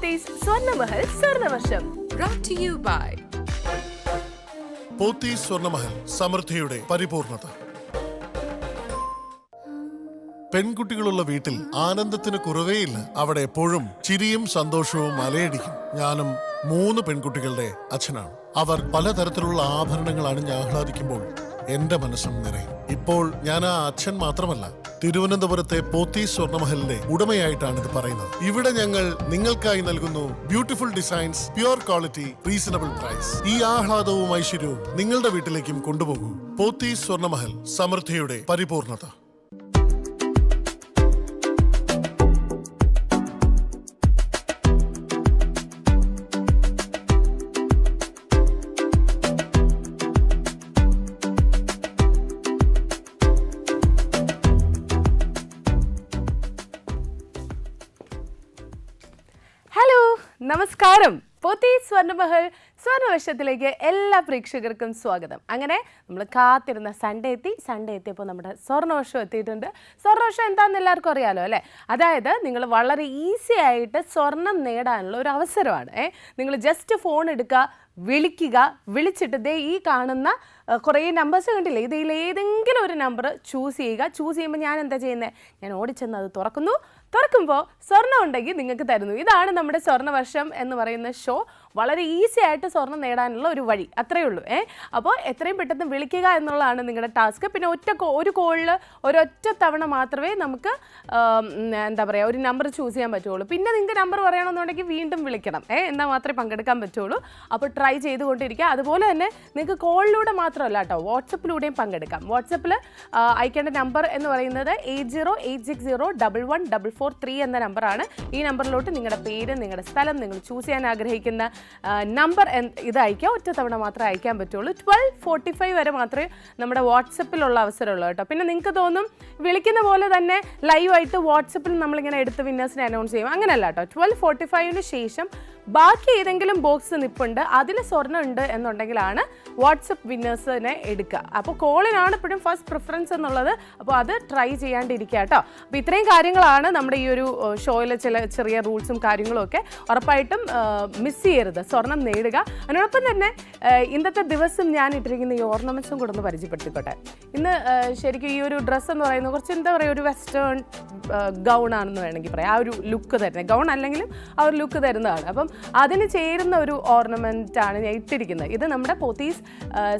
Pothys Swarnamahal സ്വർണ്ണവർഷം brought to you by Pothys Swarnamahal, സമൃദ്ധിയുടെ പരിപൂർണത. പെൺകുട്ടികളുള്ള വീട്ടിൽ ആനന്ദത്തിന് കുറവേയില്ല. അവിടെ എപ്പോഴും ചിരിയും സന്തോഷവും അലയടിക്കും. ഞാനും 3 പെൺകുട്ടികളുടെ അച്ഛനാണ്. അവർ പലതരത്തിലുള്ള ആഭരണങ്ങൾ അണിഞ്ഞ് ആഹ്ലാദിക്കുമ്പോൾ എന്റെ മനസ്സും നിറയും. ഇപ്പോൾ ഞാൻ ആ അച്ഛൻ മാത്രമല്ല, തിരുവനന്തപുരത്തെ പോത്തീസ് സ്വർണ്ണമഹലിന്റെ ഉടമയായിട്ടാണ് ഇത് പറയുന്നത്. ഇവിടെ ഞങ്ങൾ നിങ്ങൾക്കായി നൽകുന്നു beautiful designs, pure quality, reasonable price. ഈ ആഹ്ലാദവും ഐശ്വര്യവും നിങ്ങളുടെ വീട്ടിലേക്കും കൊണ്ടുപോകൂ. പോത്തീസ് സ്വർണ്ണമഹൽ, സമൃദ്ധിയുടെ പരിപൂർണത. നമസ്കാരം. പോത്തീസ് സ്വർണ്ണമഹൽ സ്വർണ്ണവർഷത്തിലേക്ക് എല്ലാ പ്രേക്ഷകർക്കും സ്വാഗതം. അങ്ങനെ നമ്മൾ കാത്തിരുന്ന സൺഡേ എത്തിയപ്പോൾ നമ്മുടെ സ്വർണ്ണവർഷം എത്തിയിട്ടുണ്ട്. സ്വർണ്ണവർഷം എന്താണെന്ന് എല്ലാവർക്കും അറിയാലോ അല്ലേ? അതായത് നിങ്ങൾ വളരെ ഈസി ആയിട്ട് സ്വർണം നേടാനുള്ള ഒരു അവസരമാണ്. നിങ്ങൾ ജസ്റ്റ് ഫോൺ എടുക്കുക, വിളിച്ചിട്ട് ദേ ഈ കാണുന്ന കുറേ നമ്പേഴ്സ് കണ്ടില്ലേ, ഇതിൽ ഏതെങ്കിലും ഒരു നമ്പർ ചൂസ് ചെയ്യുമ്പോൾ ഞാൻ എന്താ ചെയ്യുന്നത്, ഞാൻ ഓടിച്ചെന്ന് അത് തുറക്കുമ്പോൾ സ്വർണ്ണം ഉണ്ടെങ്കിൽ നിങ്ങൾക്ക് തരുന്നു. ഇതാണ് നമ്മുടെ സ്വർണ്ണവർഷം എന്ന് പറയുന്ന ഷോ. വളരെ ഈസി ആയിട്ട് സ്വർണ്ണം നേടാനുള്ള ഒരു വഴി, അത്രയേ ഉള്ളൂ. അപ്പോൾ എത്രയും പെട്ടെന്ന് വിളിക്കുക എന്നുള്ളതാണ് നിങ്ങളുടെ ടാസ്ക്. പിന്നെ ഒരു കോളിൽ ഒരൊറ്റ തവണ മാത്രമേ നമുക്ക് എന്താ പറയുക, ഒരു നമ്പർ ചൂസ് ചെയ്യാൻ പറ്റുള്ളൂ. പിന്നെ നിങ്ങൾക്ക് നമ്പർ പറയണമെന്നുണ്ടെങ്കിൽ വീണ്ടും വിളിക്കണം, എന്നാൽ മാത്രമേ പങ്കെടുക്കാൻ പറ്റുള്ളൂ. അപ്പോൾ ട്രൈ ചെയ്തുകൊണ്ടിരിക്കുക. അതുപോലെ തന്നെ നിങ്ങൾക്ക് കോളിലൂടെ മാത്രമല്ല കേട്ടോ, വാട്സപ്പിലൂടെയും പങ്കെടുക്കാം. വാട്സപ്പിൽ അയക്കേണ്ട നമ്പർ എന്ന് പറയുന്നത് 8086011443 എന്ന നമ്പറാണ്. ഈ നമ്പറിലോട്ട് നിങ്ങളുടെ പേര്, നിങ്ങളുടെ സ്ഥലം, നിങ്ങൾ ചൂസ് ചെയ്യാൻ ആഗ്രഹിക്കുന്ന നമ്പർ ഇത് അയക്കുക. ഒറ്റ തവണ മാത്രമേ അയക്കാൻ പറ്റുള്ളൂ. 12:45 വരെ മാത്രമേ നമ്മുടെ വാട്സപ്പിലുള്ള അവസരമുള്ളൂ കേട്ടോ. പിന്നെ നിങ്ങൾക്ക് തോന്നും വിളിക്കുന്ന പോലെ തന്നെ ലൈവായിട്ട് വാട്സപ്പിൽ നമ്മളിങ്ങനെ എടുത്ത് വിന്നേഴ്സിനെ അനൗൺസ് ചെയ്യും. അങ്ങനെയല്ല കേട്ടോ. 12:45 ശേഷം ബാക്കി ഏതെങ്കിലും ബോക്സ് നിപ്പുണ്ട്, അതിൽ സ്വർണ്ണം ഉണ്ട് എന്നുണ്ടെങ്കിലാണ് വാട്സപ്പ് വിന്നേഴ്സിനെ എടുക്കുക. അപ്പോൾ കോളിനാണ് എപ്പോഴും ഫസ്റ്റ് പ്രിഫറൻസ് എന്നുള്ളത്. അപ്പോൾ അത് ട്രൈ ചെയ്യാണ്ടിരിക്കുക കേട്ടോ. അപ്പോൾ ഇത്രയും കാര്യങ്ങളാണ് നമ്മുടെ ഈ ഒരു ഷോയിലെ ചില ചെറിയ റൂൾസും കാര്യങ്ങളും ഒക്കെ. ഉറപ്പായിട്ടും മിസ് ചെയ്യരുത്, സ്വർണം നേടുക. അതിനോടൊപ്പം തന്നെ ഇന്നത്തെ ദിവസം ഞാൻ ഇട്ടിരിക്കുന്ന ഈ ഓർണമെൻറ്റ്സും കൂടെ ഒന്ന് പരിചയപ്പെടുത്തിക്കോട്ടെ. ഇന്ന് ശരിക്കും ഈ ഒരു ഡ്രസ്സ് എന്ന് പറയുന്നത് കുറച്ച് എന്താ പറയുക, ഒരു വെസ്റ്റേൺ ഗൗൺ ആണെന്ന് വേണമെങ്കിൽ പറയാം. ആ ഒരു ലുക്ക് തരുന്നത്, ഗൗൺ അല്ലെങ്കിലും ആ ഒരു ലുക്ക് തരുന്നതാണ്. അപ്പം അതിന് ചേരുന്ന ഒരു ഓർണമെൻ്റ് ആണ് ഞാൻ ഇട്ടിരിക്കുന്നത്. ഇത് നമ്മുടെ പോത്തീസ്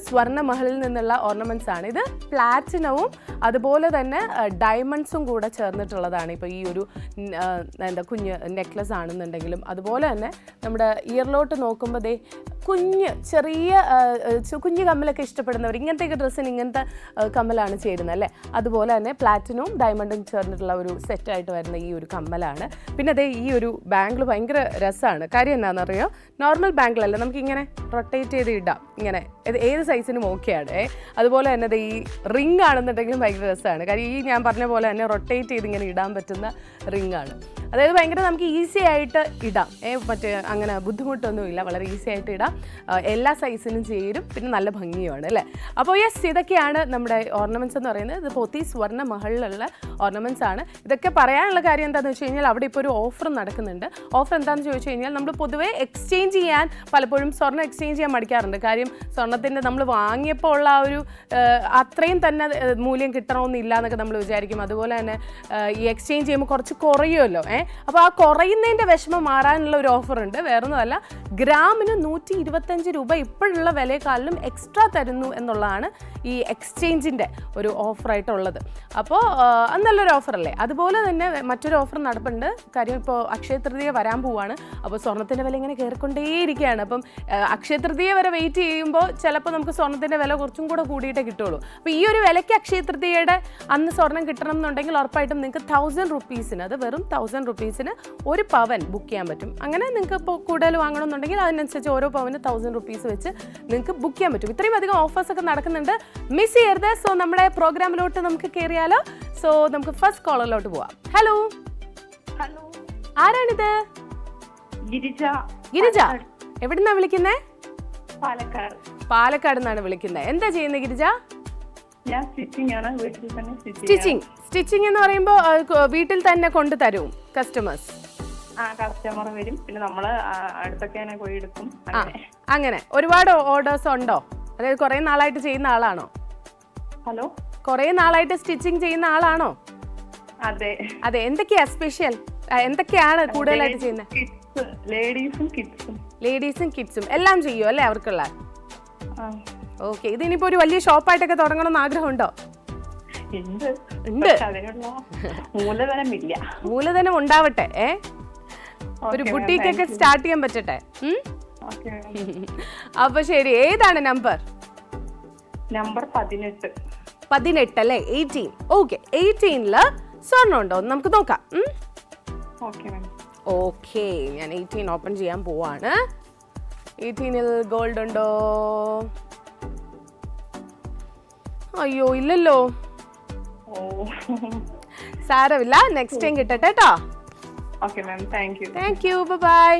സ്വർണ്ണമഹലിൽ നിന്നുള്ള ഓർണമെൻറ്റ്സ് ആണ്. ഇത് പ്ലാറ്റിനവും അതുപോലെ തന്നെ ഡയമണ്ട്സും കൂടെ ചേർന്നിട്ടുള്ളതാണ്. ഇപ്പോൾ ഈ ഒരു എന്താ കുഞ്ഞ് നെക്ലസ് ആണെന്നുണ്ടെങ്കിലും അതുപോലെ തന്നെ നമ്മുടെ ഇയറിലോട്ട് നോക്കുമ്പോൾ ദേ കുഞ്ഞു കമ്മലൊക്കെ ഇഷ്ടപ്പെടുന്നവർ ഇങ്ങനത്തെയൊക്കെ ഡ്രസ്സിന് ഇങ്ങനത്തെ കമ്മലാണ് ചേരുന്നത് അല്ലേ. അതുപോലെ തന്നെ പ്ലാറ്റിനവും ഡയമണ്ടും ചേർന്നിട്ടുള്ള ഒരു സെറ്റായിട്ട് വരുന്ന ഈ ഒരു കമ്മലാണ്. പിന്നെ അതേ ഈ ഒരു ബാംഗിൾ ഭയങ്കര രസമാണ്. കാര്യം എന്താണെന്നറിയോ, നോർമൽ ബാംഗിളല്ല, നമുക്കിങ്ങനെ റൊട്ടേറ്റ് ചെയ്ത് ഇടാം. ഇങ്ങനെ ഏത് സൈസിനും ഓക്കെയാണ്. അതുപോലെ തന്നെ അത് ഈ റിംഗ് ആണെന്നുണ്ടെങ്കിലും ഭയങ്കര രസമാണ്. കാര്യം ഈ ഞാൻ പറഞ്ഞ പോലെ തന്നെ റൊട്ടേറ്റ് ചെയ്ത് ഇങ്ങനെ ഇടാൻ പറ്റുന്ന റിംഗ് ആണ്. അതായത് ഭയങ്കര നമുക്ക് ഈസി ആയിട്ട് ഇടാം. മറ്റേ അങ്ങനെ ബുദ്ധിമുട്ടൊന്നുമില്ല, വളരെ ഈസി ആയിട്ട് ഇടാം. എല്ലാ സൈസിനും ചേരും, പിന്നെ നല്ല ഭംഗിയുമാണ് അല്ലേ. അപ്പോൾ യെസ്, ഇതൊക്കെയാണ് നമ്മുടെ ഓർണമെൻറ്റ്സ് എന്ന് പറയുന്നത്. ഇത് പോത്തീസ് സ്വർണ്ണമഹലിലുള്ള ഓർണമെൻറ്റ്സ് ആണ്. ഇതൊക്കെ പറയാനുള്ള കാര്യം എന്താണെന്ന് വെച്ച് കഴിഞ്ഞാൽ അവിടെ ഇപ്പോൾ ഒരു ഓഫർ നടക്കുന്നുണ്ട്. ഓഫർ എന്താണെന്ന് ചോദിച്ചു കഴിഞ്ഞാൽ, നമ്മൾ പൊതുവേ എക്സ്ചേഞ്ച് ചെയ്യാൻ പലപ്പോഴും സ്വർണ്ണം എക്സ്ചേഞ്ച് ചെയ്യാൻ മടിക്കാറുണ്ട്. കാര്യം സ്വർണ്ണത്തിൻ്റെ നമ്മൾ വാങ്ങിയപ്പോൾ ഉള്ള ആ ഒരു അത്രയും തന്നെ മൂല്യം കിട്ടണമെന്നില്ല എന്നൊക്കെ നമ്മൾ വിചാരിക്കും. അതുപോലെ തന്നെ ഈ എക്സ്ചേഞ്ച് ചെയ്യുമ്പോൾ കുറച്ച് കുറയുമല്ലോ. അപ്പോൾ ആ കുറയുന്നതിൻ്റെ വിഷമം മാറാനുള്ള ഒരു ഓഫറുണ്ട്. വേറൊന്നുമല്ല, ഗ്രാമിന് 125 രൂപ ഇപ്പോഴുള്ള വിലയെക്കാളിലും എക്സ്ട്രാ തരുന്നു എന്നുള്ളതാണ് ഈ എക്സ്ചേഞ്ചിൻ്റെ ഒരു ഓഫറായിട്ടുള്ളത്. അപ്പോൾ അത് നല്ലൊരു ഓഫറല്ലേ. അതുപോലെ തന്നെ മറ്റൊരു ഓഫർ നടപ്പുണ്ട്. കാര്യം ഇപ്പോൾ അക്ഷയ തൃതീയ വരാൻ പോവുകയാണ്. അപ്പോൾ സ്വർണ്ണത്തിൻ്റെ വില ഇങ്ങനെ കയറിക്കൊണ്ടേയിരിക്കുകയാണ്. അപ്പം അക്ഷയ തൃതീയ വരെ വെയിറ്റ് ചെയ്യുമ്പോൾ ചിലപ്പോൾ നമുക്ക് സ്വർണ്ണത്തിൻ്റെ വില കുറച്ചും കൂടെ കൂടിയിട്ടേ കിട്ടുള്ളൂ. അപ്പോൾ ഈ ഒരു വിലയ്ക്ക് അക്ഷയ തൃതീയയുടെ അന്ന് സ്വർണ്ണം കിട്ടണം എന്നുണ്ടെങ്കിൽ ഉറപ്പായിട്ടും നിങ്ങൾക്ക് 1000 റുപ്പീസിന്, അത് വെറും 1000 റുപ്പീസിന് ഒരു പവൻ ബുക്ക് ചെയ്യാൻ പറ്റും. അങ്ങനെ നിങ്ങൾക്ക് ഇപ്പോൾ കൂടുതൽ വാങ്ങണമെന്നുണ്ടെങ്കിൽ അതിനനുസരിച്ച് ഓരോ പവന് 1000 റുപ്പീസ് വെച്ച് നിങ്ങൾക്ക് ബുക്ക് ചെയ്യാൻ പറ്റും. ഇത്രയും അധികം ഓഫേഴ്സൊക്കെ നടക്കുന്നുണ്ട്, മിസ് ചെയ്യരുത്. സോ നമ്മുടെ പ്രോഗ്രാമിലോട്ട് നമുക്ക് കയറിയാലോ. സോ നമുക്ക് ഫസ്റ്റ് കോളറിലോട്ട് പോവാം. ഹലോ, ആരാണിത്? ഗിരിജ. എവിടുന്നാ വിളിക്കുന്നേ? പാലക്കാട് നിന്നാണ് വിളിക്കുന്നത്. എന്താ ചെയ്യുന്നത് ഗിരിജ? സ്റ്റിച്ചിങ് എന്ന് പറയുമ്പോൾ വീട്ടിൽ തന്നെ കൊണ്ടു തരും കസ്റ്റമേഴ്സ്? കസ്റ്റമർ വരും, പിന്നെ നമ്മള് അടുത്തൊക്കെ പോയി എടുക്കും. അങ്ങനെ ഒരുപാട് ഓർഡേഴ്സ് ഉണ്ടോ? അതായത് കുറെ നാളായിട്ട് ചെയ്യുന്ന ആളാണോ? ഹലോ, കുറെ നാളായിട്ട് സ്റ്റിച്ചിങ് ചെയ്യുന്ന ആളാണോ? അതെ അതെ. എന്തൊക്കെയാ സ്പെഷ്യൽ? എന്തൊക്കെയാണ് കൂടുതലായിട്ട് ചെയ്യുന്നത്? ലേഡീസും കിഡ്സും എല്ലാം ചെയ്യും അല്ലേ അവർക്കുള്ള? ഓക്കെ. ഇതിനിപ്പോ ഒരു വലിയ ഷോപ്പായിട്ടൊക്കെ തുടങ്ങണമെന്ന് ആഗ്രഹമുണ്ടോ? ഉണ്ട്. മൂലധനം ഉണ്ടാവട്ടെ. ഒരു ബുട്ടീക്കൊക്കെ സ്റ്റാർട്ട് ചെയ്യാൻ പറ്റട്ടെ. അപ്പൊ ശരി, ഏതാണ് നമ്പർ? നമ്പർ 18. 18 അല്ലേ? 18. ഓക്കെ. 18ല് സ്വർണ്ണം ഉണ്ടോ നമുക്ക് നോക്കാം. ഓക്കെ, ഞാൻ 18 ഓപ്പൺ ചെയ്യാൻ പോവാണ്. 18ൽ ഗോൾഡ് ഉണ്ടോ? അയ്യോ ഇല്ലല്ലോ. സാരമില്ല, നെക്സ്റ്റ് ടൈം കിട്ടട്ടെ കേട്ടോ. Thank you. Bye.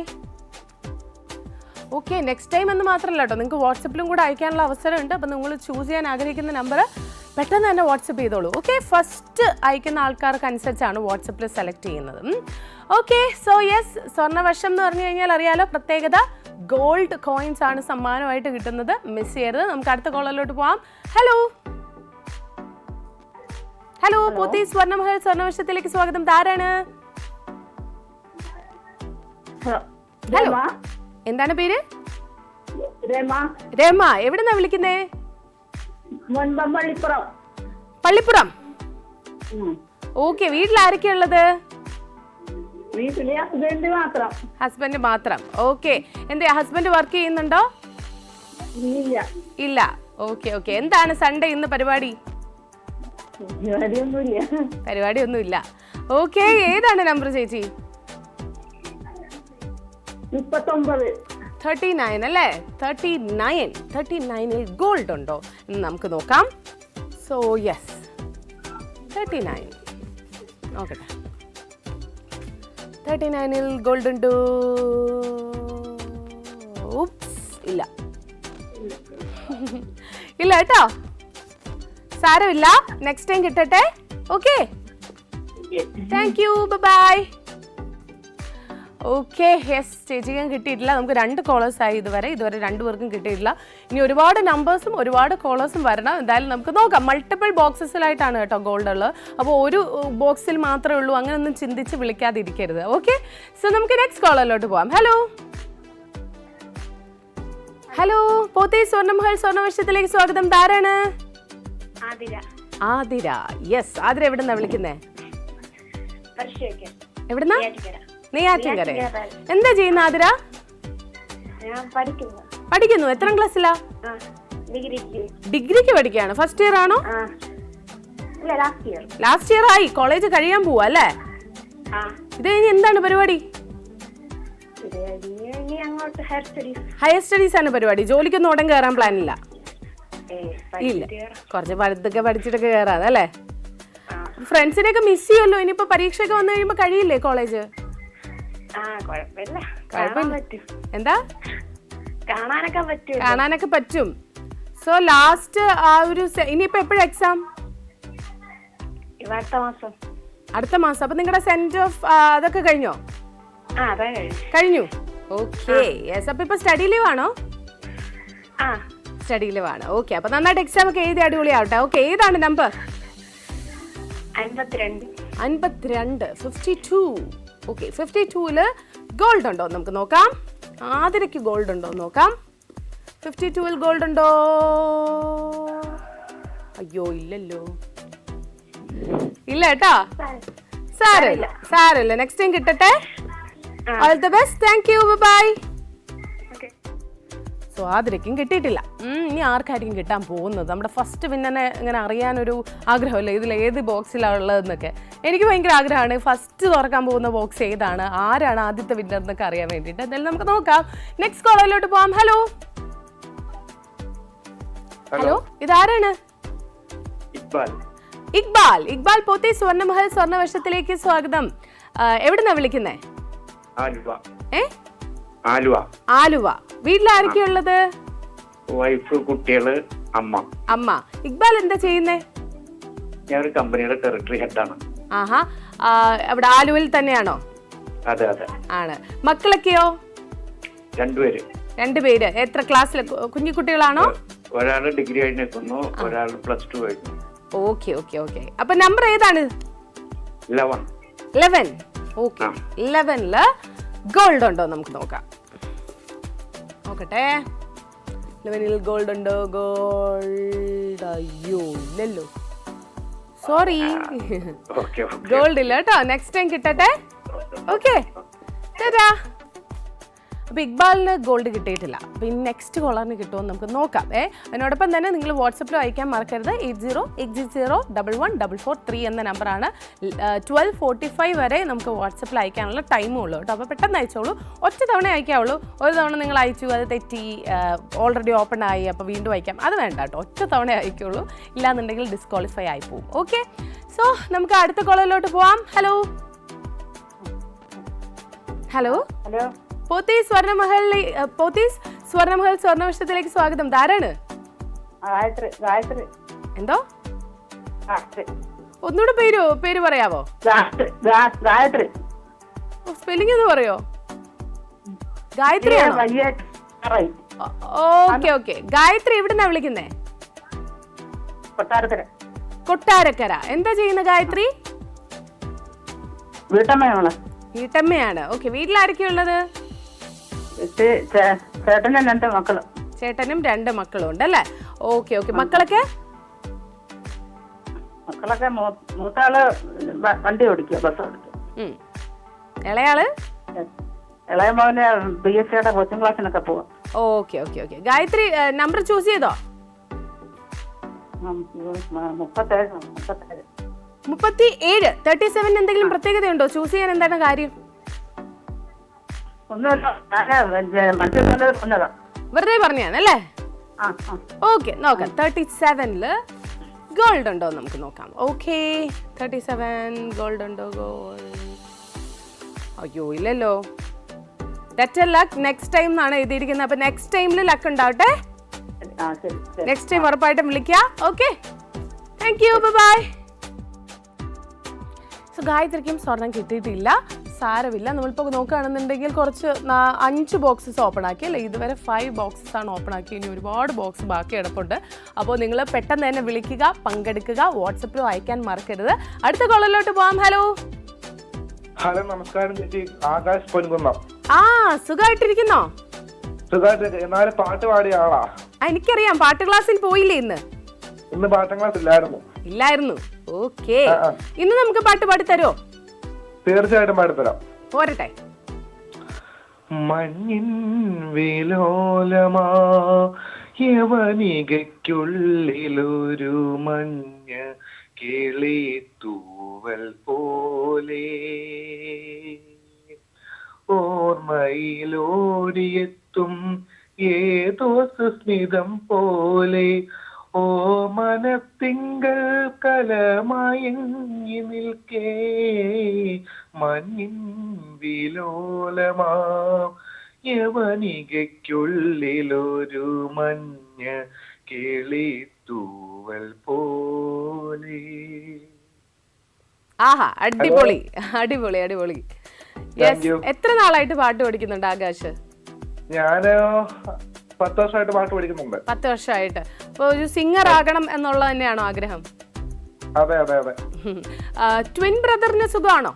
Okay, next time എന്ന് മാത്രമല്ല കേട്ടോ, നിങ്ങൾക്ക് വാട്സപ്പിലും കൂടെ അയക്കാനുള്ള അവസരമുണ്ട്. അപ്പം നിങ്ങൾ ചൂസ് ചെയ്യാൻ ആഗ്രഹിക്കുന്ന നമ്പർ പെട്ടെന്ന് തന്നെ വാട്സപ്പ് ചെയ്തോളൂ. ഓക്കെ, ഫസ്റ്റ് അയക്കുന്ന ആൾക്കാർക്ക് അനുസരിച്ചാണ് വാട്സപ്പിൽ സെലക്ട് ചെയ്യുന്നത്. ഓക്കെ, സോ യെസ്, സ്വർണ്ണവർഷം എന്ന് പറഞ്ഞു കഴിഞ്ഞാൽ അറിയാലോ, പ്രത്യേകത ഗോൾഡ് കോയിൻസ് ആണ് സമ്മാനമായിട്ട് കിട്ടുന്നത്. മിസ് ചെയ്യരുത്. നമുക്ക് അടുത്ത കോളറിലോട്ട് പോവാം. ഹലോ ഹലോ, പോത്തി സ്വർണ്ണമഹൽ സ്വർണ്ണവർഷത്തിലേക്ക് സ്വാഗതം. ആരാണ്? ഹലോ, എന്താണ് പേര്? രമ. എവിടുന്നാ വിളിക്കുന്നേ? പള്ളിപ്പുറം. ഓക്കെ, വീട്ടിൽ ആരൊക്കെയാ ഉള്ളത്? ഹസ്ബൻഡ് മാത്രം. ഓക്കെ. എന്താ ഹസ്ബൻഡ് വർക്ക് ചെയ്യുന്നുണ്ടോ? ഇല്ല. ഓക്കെ. എന്താണ് സൺഡേ ഇന്ന് പരിപാടി? പരിപാടിയൊന്നുമില്ല. ഓക്കെ, ഏതാണ് നമ്പർ ചേച്ചി? 39 അല്ലേ? 39ൽ ഗോൾഡ് ഉണ്ടോ എന്ന് നമുക്ക് നോക്കാം. സോ യെസ്, 39 നോക്കട്ടെ. 39ൽ ഗോൾഡ് ഉണ്ടോ? ഇല്ല കേട്ടോ. സാരമില്ല, നെക്സ്റ്റ് ടൈം കിട്ടട്ടെ. Okay, thank you. Bye. Okay, yes, ചേച്ചിക്കും കിട്ടിയിട്ടില്ല. നമുക്ക് 2 കോളേഴ്സ് ആയി ഇതുവരെ 2 പേർക്കും കിട്ടിയിട്ടില്ല. ഇനി ഒരുപാട് നമ്പേഴ്സും ഒരുപാട് കോളേഴ്സും വരണം. എന്തായാലും നമുക്ക് നോക്കാം. മൾട്ടിപ്പിൾ ബോക്സസിലായിട്ടാണ് കേട്ടോ ഗോൾഡ് ഉള്ളത്. അപ്പോൾ ഒരു ബോക്സിൽ മാത്രമേ ഉള്ളൂ, അങ്ങനെയൊന്നും ചിന്തിച്ച് വിളിക്കാതിരിക്കരുത്. ഓക്കെ, സോ നമുക്ക് നെക്സ്റ്റ് കോളറിലോട്ട് പോവാം. ഹലോ, പോത്തി സ്വർണ്ണമഹൽ സ്വർണ്ണവർഷത്തിലേക്ക് സ്വാഗതം. ആരാണ്? ആതിര. യെസ്, ആതിര എവിടുന്നാ വിളിക്കുന്നേ? എവിടുന്നാ? നെയ്യാറ്റിൻകര. എന്താ ചെയ്യുന്ന ആതിര? പഠിക്കുന്നു. എത്രാം ക്ലാസ്സിലാ? ഡിഗ്രിക്ക് പഠിക്കുകയാണ്. ഫസ്റ്റ് ഇയർ ആണോ? ലാസ്റ്റ് ഇയർ ആയി. കോളേജ് കഴിയാൻ പോവാ അല്ലേ? ഇത് കഴിഞ്ഞ് എന്താണ് പരിപാടി? ഹയർ സ്റ്റഡീസ് ആണ് പരിപാടി. ജോലിക്കൊന്നും ഉടൻ കയറാൻ പ്ലാൻ ഇല്ല? ഇല്ല, കുറച്ച് പഴുത്തൊക്കെ പഠിച്ചിട്ടൊക്കെ കയറാതെ അല്ലേ? ഫ്രണ്ട്സിനെയൊക്കെ മിസ് ചെയ്യുമല്ലോ. ഇനിയിപ്പോ പരീക്ഷയൊക്കെ വന്നു കഴിയുമ്പോ കഴിയില്ലേ കോളേജ്? എന്താ? കാണാനൊക്കെ പറ്റും. സോ ലാസ്റ്റ് ആ ഒരു ഇനിയിപ്പോ എപ്പോഴും എക്സാം? അടുത്ത മാസം. അപ്പൊ നിങ്ങളുടെ സെന്റ് ഓഫ് അതൊക്കെ കഴിഞ്ഞോ? കഴിഞ്ഞു. Okay, yes. അപ്പൊ ഇപ്പൊ സ്റ്റഡി ലീവ് ആണോ? സ്റ്റഡി ലീവ് ആണ്. ഓക്കെ, അപ്പൊ നന്നായിട്ട് എക്സാം ഒക്കെ എഴുതി അടിപൊളിയാവട്ടെ. ഓക്കെ, ഏതാണ് നമ്പർ? 52. 52. ഓക്കെ, 52ല് ഗോൾഡ് ഉണ്ടോ നമുക്ക് നോക്കാം. ആതിരയ്ക്ക് ഗോൾഡ് ഉണ്ടോ നോക്കാം. 52ൽ ഗോൾഡ് ഉണ്ടോ? അയ്യോ ഇല്ലല്ലോ. ഇല്ല കേട്ടോ. സാരമില്ല, നെക്സ്റ്റ് ടൈം കിട്ടട്ടെ. All the best. Thank you. Bye. So ആതിരയ്ക്കും കിട്ടിയിട്ടില്ല. ഇനി ആർക്കായിരിക്കും കിട്ടാൻ പോകുന്നത്? നമ്മുടെ ഫസ്റ്റ് വിന്നനെ ഇങ്ങനെ അറിയാനൊരു ആഗ്രഹമല്ലേ, ഇതിൽ ഏത് ബോക്സിലാണ് ഉള്ളതെന്നൊക്കെ. എനിക്ക് ഭയങ്കര ആഗ്രഹമാണ് ഫസ്റ്റ് തുറക്കാൻ പോകുന്ന ബോക്സ് ഏതാണ്, ആരാണ് ആദ്യത്തെ വിന്നർ എന്നൊക്കെ അറിയാൻ വേണ്ടിയിട്ട്. എന്തായാലും നമുക്ക് നോക്കാം. നെക്സ്റ്റ് കോളറിലോട്ട് പോവാം. ഹലോ, ഇതാരാണ്? ഇക്ബാൽ. പോത്തി സ്വർണ്ണമഹൽ സ്വർണ്ണവർഷത്തിലേക്ക് സ്വാഗതം. എവിടുന്നാ വിളിക്കുന്നേ? ആലുവ. വീട്ടിൽ ആരൊക്കെയാ ഉള്ളത്? വൈഫ്, കുട്ടികള്, അമ്മ. ഇക്ബാൽ എന്താ ചെയ്യുന്നേ? ഞാൻ ഒരു കമ്പനിയുടെ ടെറിട്ടറി ഹെഡാണ്. ആഹാ, അവിടെ ആലുവയിൽ തന്നെയാണോ? അതെ അതെ. ആണ്. മക്കളൊക്കെയോ? രണ്ടുപേര്. രണ്ടുപേര്. എത്ര ക്ലാസ്സിൽ? കുഞ്ഞു കുട്ടികളാണോ? ഒരാൾ ഡിഗ്രി കഴിഞ്ഞ് നിൽക്കുന്നു, ഒരാൾ +2 കഴിഞ്ഞു. Okay okay okay. അപ്പൊ നമ്പർ ഏതാണ്? 11. ഓക്കെ. 11ല് ഗോൾഡ് ഉണ്ടോ നമുക്ക് നോക്കാം. നോക്കട്ടെ. 11ൽ ഗോൾഡ് ഉണ്ടോ? ഗോൾഡ് അയ്യോ ഇല്ലല്ലോ, സോറി. ഗോൾഡ് ഇല്ല കേട്ടോ. നെക്സ്റ്റ് ടൈം കിട്ടട്ടെ. ഓക്കെ, ടാറ്റാ. അപ്പോൾ ഇക്ബാലിന് ഗോൾഡ് കിട്ടിയിട്ടില്ല. അപ്പോൾ ഇനി നെക്സ്റ്റ് കോളറിന് കിട്ടുമെന്ന് നമുക്ക് നോക്കാം. അതിനോടൊപ്പം തന്നെ നിങ്ങൾ വാട്സപ്പിൽ അയക്കാൻ മറക്കരുത്. 8080114443 എന്ന നമ്പറാണ്. 12:45 വരെ നമുക്ക് വാട്സപ്പിൽ അയക്കാനുള്ള ടൈമും ഉള്ളൂ കേട്ടോ. അപ്പോൾ പെട്ടെന്ന് അയച്ചോളൂ. ഒറ്റ തവണ അയക്കാവുള്ളൂ. ഒരു തവണ നിങ്ങൾ അയച്ചു, അത് തെറ്റി, ഓൾറെഡി ഓപ്പൺ ആയി, അപ്പോൾ വീണ്ടും അയക്കാം. അത് വേണ്ട കേട്ടോ, ഒറ്റ തവണ അയക്കുള്ളൂ. ഇല്ലാന്നുണ്ടെങ്കിൽ ഡിസ്ക്വാളിഫൈ ആയി പോകും. ഓക്കെ, സോ നമുക്ക് അടുത്ത കോളറിലോട്ട് പോവാം. ഹലോ ഹലോ ഹലോ, പോത്തീസ് സ്വർണ്ണമഹൽ സ്വർണ്ണവിഷയത്തിലേക്ക് സ്വാഗതം. ധാരാണ്? ഗായത്രി. എന്തോ? ഒന്നുകൂടെ പേര് പറയാവോ? ഗായത്രി. സ്പെല്ലിംഗ് ഒന്ന് പറയോ? ഗായത്രിയാണോ? Okay okay. ഗായത്രി എവിടുന്നാ വിളിക്കുന്നേ? കൊട്ടാരക്കര. എന്താ ചെയ്യുന്ന ഗായത്രി? വീട്ടമ്മയാണ്. ഓക്കെ. വീട്ടിലാരൊക്കെയുള്ളത്? ചേട്ടനും 2 മക്കളും. ചേട്ടനും 2 മക്കളും ഉണ്ടല്ലേ? Okay okay. മക്കളൊക്കെ മൂത്താള് വണ്ടി ഓടിക്കുക, ബസ് ഓടിക്കുക. ഇളയാള്? ഇളയ മോന് BSCയുടെ കോച്ചിങ് ക്ലാസ്സിനൊക്കെ പോവാം. Okay okay okay. Gayathri number choose ചെയ്തോ? 37. 37 എന്തെങ്കിലും പ്രത്യേകതയുണ്ടോ? ചൂസ് ചെയ്യാൻ എന്താണ് കാര്യം? വെറുതെ പറഞ്ഞാണല്ലേ? ഓക്കെ, നോക്കാം. 37ല് ഗോൾഡ് ഉണ്ടോ നമുക്ക് നോക്കാം. ഓക്കെ, 37 ഗോൾഡ് ഉണ്ടോ? ഗോൾഡ് അയ്യോ ഇല്ലല്ലോ. ബെറ്റർ ലക്ക് നെക്സ്റ്റ് ടൈം എന്നാണ് എഴുതിയിരിക്കുന്നത്. അപ്പൊ നെക്സ്റ്റ് ടൈമിൽ ലക്ക് ഉണ്ടാവട്ടെ. നെക്സ്റ്റ് ടൈം ഉറപ്പായിട്ടും വിളിക്കാം. Okay, thank you, bye. So ഗായത്രിക്കും സ്വർണം കിട്ടിയിട്ടില്ല. സാരമില്ല. നമ്മളിപ്പോൾ നോക്കുകയാണെന്നുണ്ടെങ്കിൽ കുറച്ച് 5 ബോക്സസ് ഓപ്പൺ ആക്കി അല്ലേ? ഇതുവരെ 5 ബോക്സസ് ആണ് ഓപ്പൺ ആക്കി. ഇനി ഒരുപാട് ബോക്സ് ബാക്കി കിടപ്പുണ്ട്. അപ്പോൾ നിങ്ങൾ പെട്ടെന്ന് തന്നെ വിളിക്കുക, പങ്കെടുക്കുക. വാട്സപ്പിലും അയക്കാൻ മറക്കരുത്. അടുത്ത കോളിലോട്ട് പോവാം. ഹലോ ഹലോ, നമസ്കാരം ചേച്ചി. ആകാശ് പൊൻകുന്നം. സുഖമായിട്ടിരിക്കുന്നോ? എന്നാലും പാട്ട് പാടിയ ആളാ. എനിക്കറിയാം. പാട്ട് ക്ലാസ്സിൽ പോയില്ലേ ഇന്ന്? ഇന്ന് പാട്ട് ക്ലാസ് ഇല്ലായിരുന്നു. ഓക്കെ, ഇന്ന് നമുക്ക് പാട്ട് പാടി തരുമോ? തീർച്ചയായിട്ടും പാടിത്തരാം. പോരട്ടെ. മഞ്ഞിൻ വിലോലമാ യവനികയ്ക്കുള്ളിലൊരു മഞ്ഞ കിളി തൂവൽ പോലെ ഓർമ്മയിലോടിയെത്തും ഏതോ സുസ്മിതം പോലെ ഓ മനത്തിങ്കൾ കലമയങ്ങി നിൽക്കേ മഞ്ഞിൻ വിലോലമാ യവനികയ്ക്കുള്ളിലൊരു മഞ്ഞ കിളി തൂവൽ പോലെ. ആഹാ, അടിപൊളി അടിപൊളി അടിപൊളി. എത്ര നാളായിട്ട് പാട്ട് പഠിക്കുന്നുണ്ട് ആകാശ്? ഞാന് 10 വർഷമായിട്ട് പാട്ട് പഠിക്കുന്നുണ്ട്. 10 വർഷമായിട്ട്. അപ്പൊ ഒരു സിംഗർ ആകണം എന്നുള്ളത് തന്നെയാണോ ആഗ്രഹം? അതെ അതെ അതെ. ട്വിൻ ബ്രദറിന് സുഖമാണോ?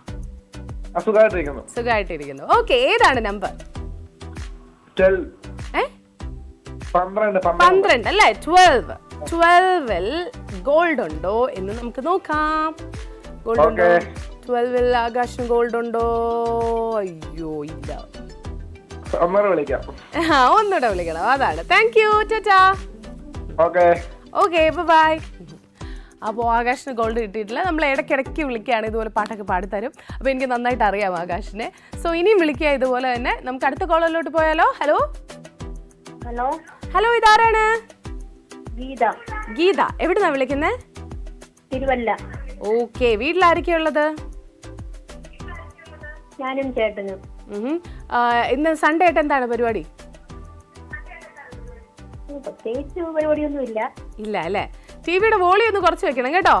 സുഖമായിട്ടിരിക്കുന്നു. ഓക്കെ, ഏതാണ് നമ്പർ? 12 അല്ലേ? 12ൽ ഗോൾഡ് ഉണ്ടോ എന്ന് നമുക്ക് നോക്കാം. ഗോൾഡ് ഉണ്ടോ 12ൽ? ആകാശിന് ഗോൾഡ് ഉണ്ടോ? അയ്യോ ഇല്ല. ഒന്നുകൂടെ വിളിക്കണം. അതാണ്. Thank you, tata. Okay, bye. അപ്പോൾ ആകാശിന് ഗോൾഡ് കിട്ടിയിട്ടില്ല. നമ്മൾ ഇടയ്ക്കിടയ്ക്ക് വിളിക്കുകയാണ്, ഇതുപോലെ പാട്ടൊക്കെ പാടിത്തരും. അപ്പോൾ എനിക്ക് നന്നായിട്ട് അറിയാം ആകാശിനെ. സോ ഇനിയും വിളിക്കുക ഇതുപോലെ തന്നെ. നമുക്ക് അടുത്ത കോളിലോട്ട് പോയാലോ? ഹലോ ഹലോ, ഇതാരാണ്? ഗീത. എവിടുന്നാ വിളിക്കുന്നേ? തിരുവല്ല. ഓക്കെ, വീട്ടിലാരൊക്കെയാ ഉള്ളത്? ഞാനും ചേട്ടനും. ഇന്ന് സൺഡേ ആയിട്ട് എന്താണ് പരിപാടി? പ്രത്യേകിച്ച് പരിപാടിയൊന്നും ഇല്ല. ഇല്ല അല്ലേ? ടിവിയുടെ വോളിയം ഒന്ന് കുറച്ച് വെക്കണം കേട്ടോ.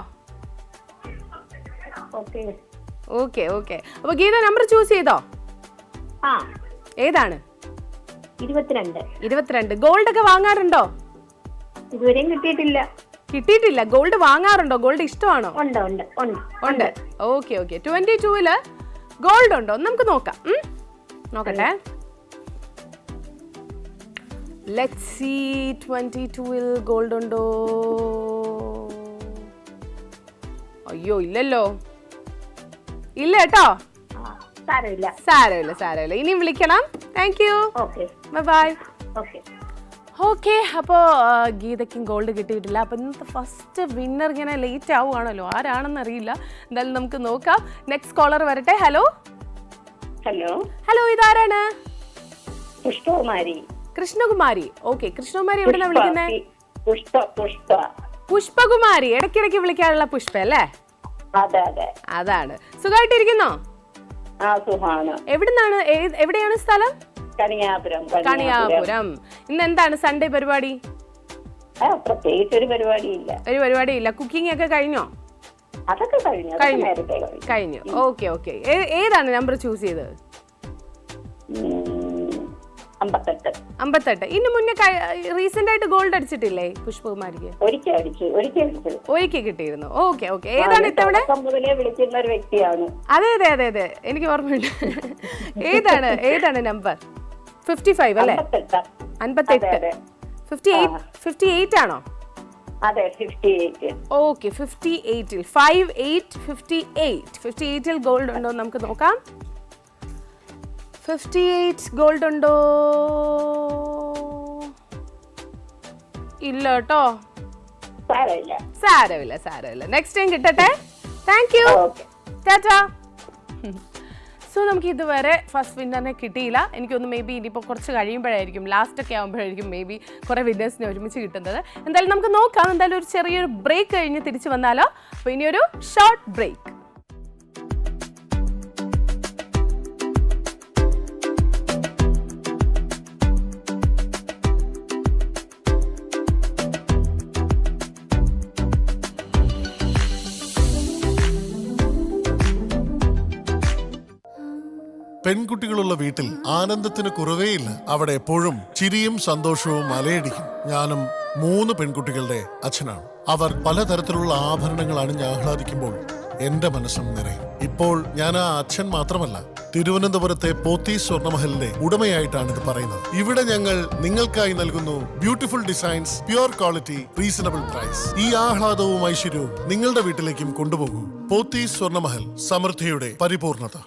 ഓക്കെ. അപ്പൊ ഗീത നമ്പർ ചൂസ് ചെയ്തോ? ആ ഏതാണ്? 22. 22. ഗോൾഡ് ഒക്കെ വാങ്ങാറുണ്ടോ? ഇതുവരെയും കിട്ടിയിട്ടില്ല. കിട്ടിയിട്ടില്ല. ഗോൾഡ് വാങ്ങാറുണ്ടോ? ഗോൾഡ് ഇഷ്ടമാണോ? ഉണ്ട് ഉണ്ട് ഉണ്ട് ഉണ്ട്. Okay okay. 22-ല് ഗോൾഡ് ഉണ്ടോ? നമുക്ക് നോക്കാം. നോക്കട്ടെ. ലെറ്റ്സ് സീ 22-ൽ ഗോൾഡ് ഉണ്ടോ? അയ്യോ ഇല്ലല്ലോ. ഇല്ല കേട്ടോ. സാരമില്ല. സാരമില്ല സാരമില്ല. ഇനിയും വിളിക്കണം. Thank you. Okay bye. Okay. Okay. അപ്പോൾ ഗീതയ്ക്കും ഗോൾഡ് കിട്ടിയിട്ടില്ല. അപ്പോൾ ഇന്നത്തെ ഫസ്റ്റ് വിന്നർ ഇങ്ങനെ ലേറ്റ് ആവുകയാണല്ലോ, ആരാണെന്ന് അറിയില്ല. എന്തായാലും നമുക്ക് നോക്കാം. നെക്സ്റ്റ് കോളർ വരട്ടെ. ഹലോ ഹലോ ഹലോ, ഇതാരാണ്? പുഷ്പകുമാരി. കൃഷ്ണകുമാരി. ഓക്കെ, കൃഷ്ണകുമാരി എവിടെയാണ് വിളിക്കുന്നത്? പുഷ്പകുമാരി. ഇടയ്ക്കിടയ്ക്ക് വിളിക്കാനുള്ള പുഷ്പ അല്ലേ? അതെ അതെ, അതാണ്. സുഖമായിട്ടിരിക്കുന്നോ? ആ സുഖാണ്. എവിടെയാണ് സ്ഥലം? കണിയാപുരം. ഇന്ന് എന്താണ് സൺഡേ പരിപാടി? പ്രത്യേകിച്ച് ഒരു പരിപാടിയില്ല. ഒരു പരിപാടിയില്ല. കുക്കിംഗ് ഒക്കെ കഴിഞ്ഞോ? അതൊക്കെ കഴിഞ്ഞു. Okay okay. ഏതാണ് നമ്പർ ചൂസ് ചെയ്തത്? 58. ഇന്ന് മുന്നേ റീസെന്റ് ആയിട്ട് ഗോൾഡ് അടിച്ചിട്ടില്ലേ പുഷ്പകുമാരിക്ക്? ഒരിക്കൽ കിട്ടിയിരുന്നു. Okay okay. ഏതാണ് ഇത്തവണ? വിളിക്കുന്ന ഒരു വ്യക്തിയാണ്. അതെ അതെ അതെ അതെ, എനിക്ക് ഓർമ്മയുണ്ട്. ഏതാണ് നമ്പർ? 55 അല്ലേ? 58. 58 ആണോ? അതെ 58. ഓക്കെ, 58-ൽ 58-ൽ ഗോൾഡ് ഉണ്ടോ നമുക്ക് നോക്കാം. 58 ഗോൾഡ് ഉണ്ടോ? ഇല്ല കേട്ടോ. സാരമില്ല. നെക്സ്റ്റ് ടൈം കിട്ടട്ടെ. Thank you. ടാറ്റാ. സോ നമുക്ക് ഇതുവരെ ഫസ്റ്റ് വിന്നറിനെ കിട്ടിയില്ല. എനിക്കൊന്ന് മേ ബി ഇനിയിപ്പോൾ കുറച്ച് കഴിയുമ്പോഴായിരിക്കും, ലാസ്റ്റ് ഒക്കെ ആകുമ്പോഴായിരിക്കും മേ ബി കുറേ വിന്നേഴ്സിനെ ഒരുമിച്ച് കിട്ടുന്നത്. എന്തായാലും നമുക്ക് നോക്കാം. എന്തായാലും ഒരു ചെറിയൊരു ബ്രേക്ക് കഴിഞ്ഞ് തിരിച്ച് വന്നാലോ. അപ്പോൾ ഇനിയൊരു ഷോർട്ട് ബ്രേക്ക്. പെൺകുട്ടികളുള്ള വീട്ടിൽ ആനന്ദത്തിന് കുറവേയില്ല. അവിടെ എപ്പോഴും ചിരിയും സന്തോഷവും അലയടിക്കും. ഞാനും 3 പെൺകുട്ടികളുടെ അച്ഛനാണ്. അവർ പലതരത്തിലുള്ള ആഭരണങ്ങൾ അണിഞ്ഞ് ആഹ്ലാദിക്കുമ്പോൾ എന്റെ മനസ്സും നിറയും. ഇപ്പോൾ ഞാൻ ആ അച്ഛൻ മാത്രമല്ല, തിരുവനന്തപുരത്തെ പോത്തീസ് സ്വർണ്ണമഹലിന്റെ ഉടമയായിട്ടാണ് ഇത് പറയുന്നത്. ഇവിടെ ഞങ്ങൾ നിങ്ങൾക്കായി നൽകുന്നു beautiful designs, pure quality, reasonable price. ഈ ആഹ്ലാദവും ഐശ്വര്യവും നിങ്ങളുടെ വീട്ടിലേക്കും കൊണ്ടുപോകൂ. പോത്തീസ് സ്വർണ്ണമഹൽ, സമൃദ്ധിയുടെ പരിപൂർണത.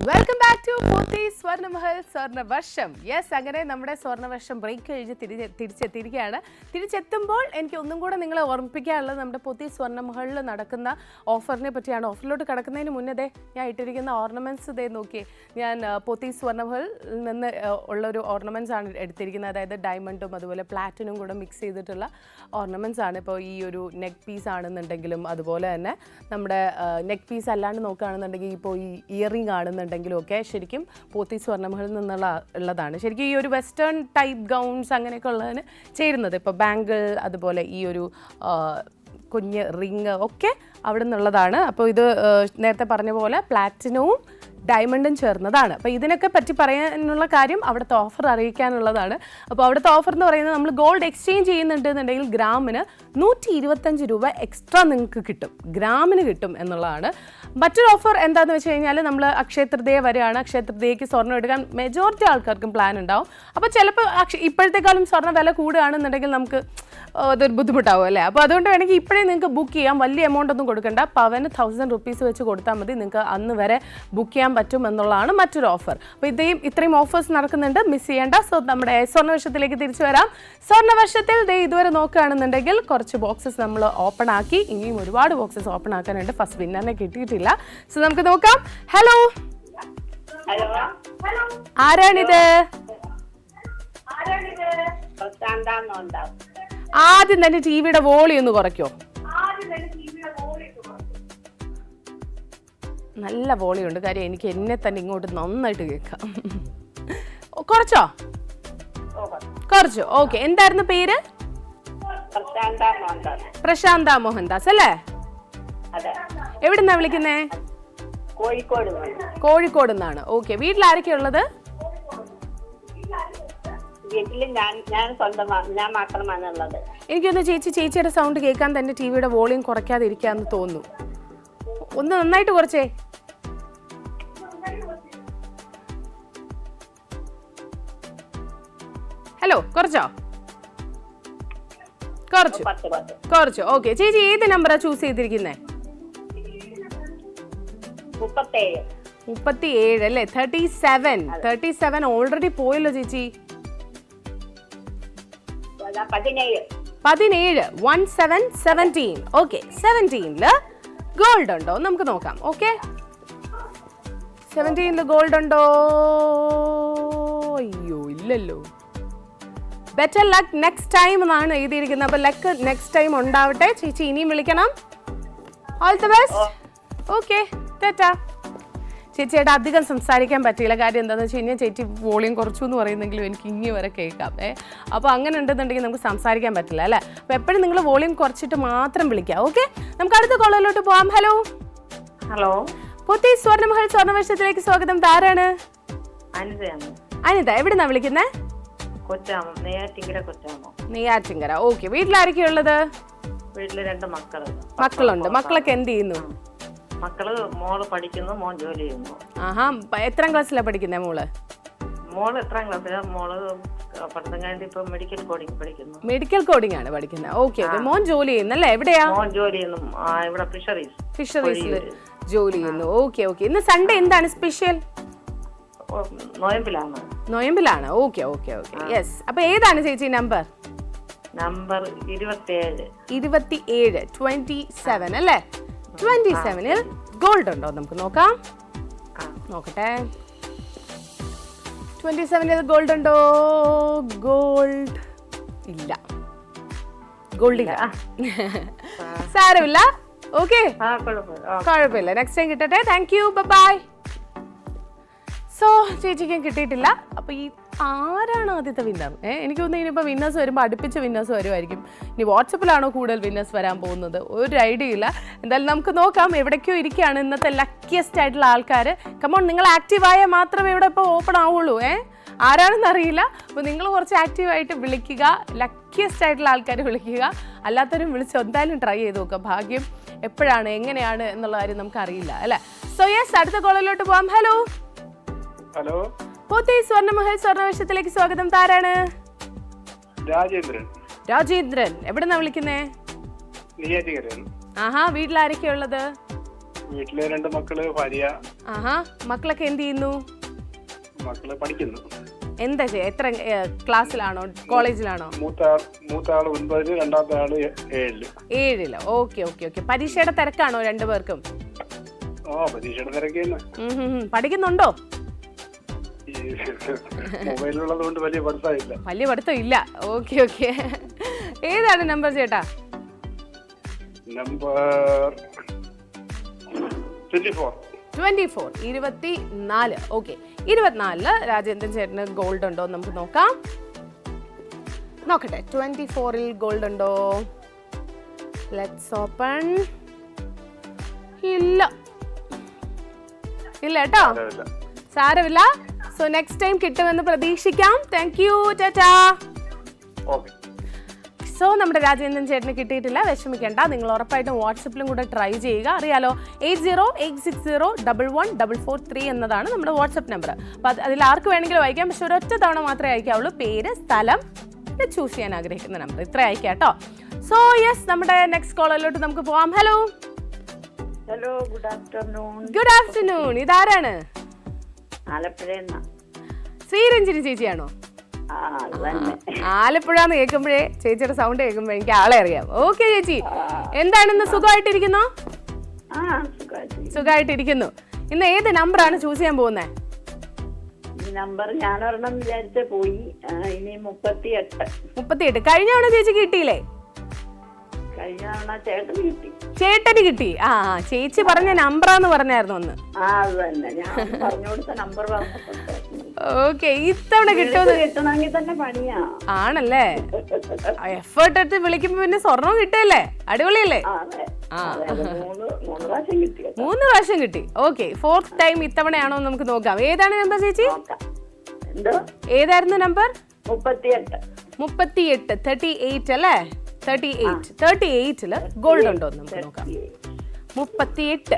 Welcome back to Pothys Swarnamahal Swarnavarsham. Yes, അങ്ങനെ നമ്മുടെ സ്വർണ്ണവർഷം ബ്രേക്ക് കഴിഞ്ഞ് തിരിച്ചെത്തിയിരിക്കുകയാണ്. തിരിച്ചെത്തുമ്പോൾ എനിക്ക് ഒന്നും കൂടെ നിങ്ങളെ ഓർമ്മിപ്പിക്കാനുള്ളത് നമ്മുടെ പോത്തീസ് സ്വർണ്ണമഹലിൽ നടക്കുന്ന ഓഫറിനെ പറ്റിയാണ്. ഓഫറിലോട്ട് കിടക്കുന്നതിന് മുന്നേ ഞാൻ ഇട്ടിരിക്കുന്ന ഓർണമെൻറ്റ്സ് നോക്കിയേ. ഞാൻ പോത്തീസ് സ്വർണ്ണമഹലിൽ നിന്ന് ഉള്ളൊരു ഓർണമെൻറ്റ്സ് ആണ് എടുത്തിരിക്കുന്നത്. അതായത് ഡയമണ്ടും അതുപോലെ പ്ലാറ്റിനും കൂടെ മിക്സ് ചെയ്തിട്ടുള്ള ഓർണമെൻറ്റ്സ് ആണ്. ഇപ്പോൾ ഈ ഒരു നെക്ക് പീസ് ആണെന്നുണ്ടെങ്കിലും അതുപോലെ തന്നെ നമ്മുടെ നെക്ക് പീസ് അല്ലാണ്ട് നോക്കുകയാണെന്നുണ്ടെങ്കിൽ ഇപ്പോൾ ഈ ഇയറിംഗ് ആണെന്നുണ്ടെങ്കിലും ഒക്കെ ശരിക്കും പോത്തീസ് സ്വർണ്ണമഹലിൽ നിന്നുള്ള ഉള്ളതാണ്. ശരിക്കും ഈ ഒരു വെസ്റ്റേൺ ടൈപ്പ് ഗൗൺസ് അങ്ങനെയൊക്കെ ഉള്ളതിന് ചേരുന്നത്. ഇപ്പോൾ ബാങ്കിൾ അതുപോലെ ഈ ഒരു കുഞ്ഞ് റിങ് ഒക്കെ അവിടെ നിന്നുള്ളതാണ്. അപ്പോൾ ഇത് നേരത്തെ പറഞ്ഞ പോലെ പ്ലാറ്റിനവും ഡയമണ്ടും ചേർന്നതാണ്. അപ്പോൾ ഇതിനൊക്കെ പറ്റി പറയാനുള്ള കാര്യം അവിടുത്തെ ഓഫർ അറിയിക്കാനുള്ളതാണ്. അപ്പോൾ അവിടുത്തെ ഓഫർ എന്ന് പറയുന്നത് നമ്മൾ ഗോൾഡ് എക്സ്ചേഞ്ച് ചെയ്യുന്നുണ്ടെന്നുണ്ടെങ്കിൽ ഗ്രാമിന് 125 രൂപ എക്സ്ട്രാ നിങ്ങൾക്ക് കിട്ടും, ഗ്രാമിന് കിട്ടും എന്നുള്ളതാണ്. മറ്റൊരു ഓഫർ എന്താണെന്ന് വെച്ച് കഴിഞ്ഞാൽ നമ്മൾ അക്ഷയ തൃതീയ വരെയാണ്. അക്ഷയ തൃതീയയ്ക്ക് സ്വർണ്ണം എടുക്കാൻ മെജോറിറ്റി ആൾക്കാർക്കും പ്ലാൻ ഉണ്ടാവും. അപ്പോൾ ചിലപ്പോൾ ഇപ്പോഴത്തെക്കാളും സ്വർണ്ണ വില കൂടുകയാണെന്നുണ്ടെങ്കിൽ നമുക്ക് അതൊരു ബുദ്ധിമുട്ടാവും അല്ലേ. അപ്പോൾ അതുകൊണ്ട് വേണമെങ്കിൽ ഇപ്പോഴേ നിങ്ങൾക്ക് ബുക്ക് ചെയ്യാം. വലിയ എമൗണ്ട് ഒന്നും കൊടുക്കണ്ട. പവന് 1000 റുപ്പീസ് വെച്ച് കൊടുത്താൽ മതി. നിങ്ങൾക്ക് അന്ന് വരെ ബുക്ക് ചെയ്യാൻ പറ്റും എന്നുള്ളതാണ് മറ്റൊരു ഓഫർ. അപ്പോൾ ഇത്രയും ഓഫേഴ്സ് നടക്കുന്നുണ്ട്, മിസ് ചെയ്യേണ്ട. സോ നമ്മുടെ സ്വർണ്ണവർഷത്തിലേക്ക് തിരിച്ചു വരാം. സ്വർണ്ണവർഷത്തിൽ ഇതുവരെ നോക്കുകയാണെന്നുണ്ടെങ്കിൽ കുറച്ച് ബോക്സസ് നമ്മൾ ഓപ്പൺ ആക്കി. ഇനിയും ഒരുപാട് ബോക്സസ് ഓപ്പൺ ആക്കാനുണ്ട്. ഫസ്റ്റ് വിന്നറിനെ കിട്ടിയിട്ടില്ല. സോ നമുക്ക് നോക്കാം. ഹലോ, ആരാണിത്? ആദ്യം തന്നെ ടിവിയുടെ വോളിയം ഒന്ന് കുറയ്ക്കോ. നല്ല വോളിയുണ്ട്, കാര്യം എനിക്ക് എന്നെ തന്നെ ഇങ്ങോട്ട് നന്നായിട്ട് കേൾക്കാം. കുറച്ചോ? കുറച്ചു. ഓക്കെ, എന്തായിരുന്നു പേര്? പ്രശാന്ത മോഹൻദാസ് അല്ലേ? എവിടുന്നാ വിളിക്കുന്നേ? കോഴിക്കോട് നിന്നാണ്. ഓക്കെ, വീട്ടിൽ ആരൊക്കെയാ ഉള്ളത്? എനിക്കൊന്ന് ചേച്ചിയുടെ സൗണ്ട് കേൾക്കാൻ തന്നെ ടിവിയുടെ വോളിയം കുറയ്ക്കാതിരിക്കാന്ന് തോന്നുന്നു. ഒന്ന് നന്നായിട്ട് കുറച്ചേ. ഹലോ, കുറച്ചോ? കുറച്ചു. ഓക്കെ, ചേച്ചി ഏത് നമ്പറാ ചൂസ് ചെയ്തിരിക്കുന്നേ? 37 അല്ലേ? 37 ഓൾറെഡി പോയല്ലോ ചേച്ചി. 17. ഓക്കെ, 17 ഗോൾഡ് ഉണ്ടോ നമുക്ക് നോക്കാം. ഓക്കെ, 17 ഗോൾഡ് ഉണ്ടോ? അയ്യോ ഇല്ലല്ലോ. ബെറ്റർ ലക്ക് നെക്സ്റ്റ് ടൈം എന്നാണ് എഴുതിയിരിക്കുന്നത്. അപ്പൊ ലക്ക് നെക്സ്റ്റ് ടൈം ഉണ്ടാവട്ടെ. ചേച്ചി ഇനിയും വിളിക്കണം. All the best. Okay, tata. ചേച്ചിയായിട്ട് അധികം സംസാരിക്കാൻ പറ്റിയില്ല. കാര്യം എന്താണെന്ന് വെച്ച് കഴിഞ്ഞാൽ ചേച്ചി വോളിയം കുറച്ചു എന്ന് പറയുന്നെങ്കിലും എനിക്ക് ഇനി വരെ കേൾക്കാം. അപ്പോൾ അങ്ങനെ ഉണ്ടെന്നുണ്ടെങ്കിൽ നമുക്ക് സംസാരിക്കാൻ പറ്റില്ല അല്ലേ? അപ്പോൾ എപ്പോഴും നിങ്ങൾ വോളിയം കുറച്ചിട്ട് മാത്രം വിളിക്കാം. ഓക്കെ, നമുക്ക് അടുത്ത കോളിലോട്ട് പോവാം. ഹലോ. പൊത്തി സ്വർണ്ണമഹൽ സ്വർണ്ണവർഷത്തിലേക്ക് സ്വാഗതം. ആരാണ്? അനിത. എവിടുന്നാ വിളിക്കുന്നേ? നെയ്യാറ്റിങ്കര. ഓക്കെ, വീട്ടിലാരൊക്കെയാ ഉള്ളത്? വീട്ടില് 2 മക്കളുണ്ട്. മക്കളൊക്കെ എന്ത് ചെയ്യുന്നു? മക്കള് മോള് പഠിക്കുന്നു, മോൻ ജോലി ചെയ്യുന്നു. ആഹാ, എത്രാം ക്ലാസ്സിലാ പഠിക്കുന്നേ മോള്? മോള് എത്രാം ക്ലാസ്സിലാ? മോള് പഠിത്തം കഴിഞ്ഞിട്ട് ഇപ്പൊ മെഡിക്കൽ കോഡിംഗ് പഠിക്കുന്നു. മെഡിക്കൽ കോഡിംഗ് ആണ് പഠിക്കുന്നത്. ഓക്കെ, മോൻ ജോലി ചെയ്യുന്നല്ലേ? എവിടെയാ? മോൻ ജോലി ചെയ്യുന്നു ഇവിടെ ഫിഷറീസിൽ ജോലി ചെയ്യുന്നു. ഓക്കെ. ഇന്ന് സൺഡേ എന്താണ് സ്പെഷ്യൽ? നോയമ്പിലാണ്. ഓക്കെ. യെസ്. അപ്പൊ ഏതാണ് ചേച്ചി നമ്പർ? 27. 27 അല്ലേ? 27 ഗോൾഡ് ഉണ്ടോ നമുക്ക് നോക്കാം. നോക്കട്ടെ. 27 ഗോൾഡ് ഉണ്ടോ? ഗോൾഡ് ഇല്ല. സാരമില്ല. ഓക്കെ, കുഴപ്പമില്ല. നെക്സ്റ്റ് ടൈം കിട്ടട്ടെ. Thank you. ബൈ. സോ ചേച്ചിക്കും കിട്ടിയിട്ടില്ല. അപ്പൊ ഈ ആരാണ് ആദ്യത്തെ വിന്നർ? എനിക്ക് തോന്നുന്നു ഇനിയിപ്പോൾ വിന്നേഴ്സ് വരുമ്പോൾ അടുപ്പിച്ച് വിന്നേഴ്സ് വരുമായിരിക്കും. ഇനി വാട്സപ്പിലാണോ കൂടുതൽ വിന്നേഴ്സ് വരാൻ പോകുന്നത്? ഒരു ഐഡിയ ഇല്ല. എന്തായാലും നമുക്ക് നോക്കാം. എവിടേക്കോ ഇരിക്കുകയാണ് ഇന്നത്തെ ലക്കിയസ്റ്റ് ആയിട്ടുള്ള ആൾക്കാർ. കമോൺ, നിങ്ങൾ ആക്റ്റീവായാൽ മാത്രമേ ഇവിടെ ഇപ്പോൾ ഓപ്പൺ ആവുള്ളൂ. ആരാണെന്ന് അറിയില്ല. അപ്പോൾ നിങ്ങൾ കുറച്ച് ആക്റ്റീവായിട്ട് വിളിക്കുക. ലക്കിയസ്റ്റ് ആയിട്ടുള്ള ആൾക്കാർ വിളിക്കുക. അല്ലാത്തവരും വിളിച്ച് എന്തായാലും ട്രൈ ചെയ്ത് നോക്കുക. ഭാഗ്യം എപ്പോഴാണ് എങ്ങനെയാണ് എന്നുള്ള കാര്യം നമുക്കറിയില്ല അല്ലേ? സോ യെസ്, അടുത്ത കോളിലോട്ട് പോവാം. ഹലോ. പോത്തി സ്വർണ്ണമഹൽ സ്വർണ്ണവർഷത്തിലേക്ക് സ്വാഗതം. ആരാണ്? രാജേന്ദ്രൻ. എവിടെന്നാ വിളിക്കുന്നേ? ആഹാ, വീട്ടിലാരൊക്കെയാ ഉള്ളത്? വീട്ടിലെ 2 മക്കള്, ഭാര്യ. ആഹാ, മക്കളൊക്കെ എന്ത് ചെയ്യുന്നു? മക്കള് പഠിക്കുന്നു. എന്താ ചെയ്യാ? എത്ര ക്ലാസ്സിലാണോ കോളേജിലാണോ? മൂത്ത ആള് 9, രണ്ടാമത്തെ ആള് 7. ഓക്കെ. പരീക്ഷയുടെ തിരക്കാണോ 2 പേർക്കും? പരീക്ഷയുടെ തിരക്കാണ്. പഠിക്കുന്നുണ്ടോ? മൊബൈലുള്ളതുകൊണ്ട് വലിയ പഠിത്തം ഇല്ല. ഓക്കെ. ഏതാണ് നമ്പർ ചേട്ടാ? നമ്പർ 24. 24. ഓക്കെ, 24 രാജേന്ദ്രൻ ചേട്ടന് ഗോൾഡ് ഉണ്ടോ നമുക്ക് നോക്കാം. നോക്കട്ടെ. 24 ഗോൾഡ് ഉണ്ടോ? Let's open. ഇല്ല കേട്ടോ. സാരമില്ല. സോ നെക്സ്റ്റ് ടൈം കിട്ടുമെന്ന് പ്രതീക്ഷിക്കാം. Thank you. ടാറ്റാ. സോ നമ്മുടെ രാജേന്ദ്രൻ ചേട്ടന് കിട്ടിയിട്ടില്ല. വിഷമിക്കേണ്ട. നിങ്ങൾ ഉറപ്പായിട്ടും വാട്സപ്പിലും കൂടെ ട്രൈ ചെയ്യുക. അറിയാലോ, 8086011443 എന്നതാണ് നമ്മുടെ വാട്സപ്പ് നമ്പർ. അപ്പോൾ അതിൽ ആർക്ക് വേണമെങ്കിലും അയക്കാം. പക്ഷെ ഒരൊറ്റ തവണ മാത്രമേ അയക്കാവുള്ളൂ. പേര്, സ്ഥലം, ചൂസ് ചെയ്യാൻ ആഗ്രഹിക്കുന്ന നമ്പർ ഇത്ര അയക്കാം കേട്ടോ. സോ യെസ്, നമ്മുടെ നെക്സ്റ്റ് കോളിലോട്ട് നമുക്ക് പോവാം. ഹലോ. Good afternoon. ഇതാരാണ്? ശ്രീരഞ്ജിനി ചേച്ചിയാണോ? ആലപ്പുഴ എന്ന് കേൾക്കുമ്പോഴേ, ചേച്ചിയുടെ സൗണ്ട് കേൾക്കുമ്പോ എനിക്ക് ആളെ അറിയാം. ഓക്കെ ചേച്ചി, എന്താണെന്ന് സുഖമായിട്ടിരിക്കുന്നോ? സുഖമായിട്ടിരിക്കുന്നു. ഇന്ന് ഏത് നമ്പറാണ് ചൂസ് ചെയ്യാൻ പോകുന്നത്? നമ്പർ ഞാൻ ഒരെണ്ണം വിചാരിച്ച പോയി. ഇനി 38. കഴിഞ്ഞ തവണ ചേച്ചി കിട്ടിയില്ലേ? കഴിഞ്ഞ തവണ ചേട്ടന് കിട്ടി. ചേട്ടന് കിട്ടി. ആ ചേച്ചി പറഞ്ഞ നമ്പറാന്ന് പറഞ്ഞായിരുന്നു ഒന്ന്. ആ അത് തന്നെ, ഞാൻ പറഞ്ഞു കൊടുത്ത നമ്പർ പറഞ്ഞപ്പോൾ ഓക്കെ, ഇത്തവണ കിട്ടുമെന്ന്. കിട്ടണമെങ്കിൽ തന്നെ പണിയാ. ആണല്ലേ, എഫേർട്ട് എടുത്ത് വിളിക്കുമ്പോ പിന്നെ സ്വർണം കിട്ടല്ലേ, അടിപൊളിയല്ലേ? അതെ, മൂന്ന് പ്രാവശ്യം കിട്ടിയ. 3 പ്രാവശ്യം കിട്ടി. ഓക്കെ, 4th ടൈം ഇത്തവണയാണോ നമുക്ക് നോക്കാം. ഏതാണ് നമ്പർ ചേച്ചി? എന്തോ ഏതായിരുന്നു നമ്പർ? 38. 38 അല്ലേ? 38 ഗോൾഡ് ഉണ്ടോ നമുക്ക് നോക്കാം. 38,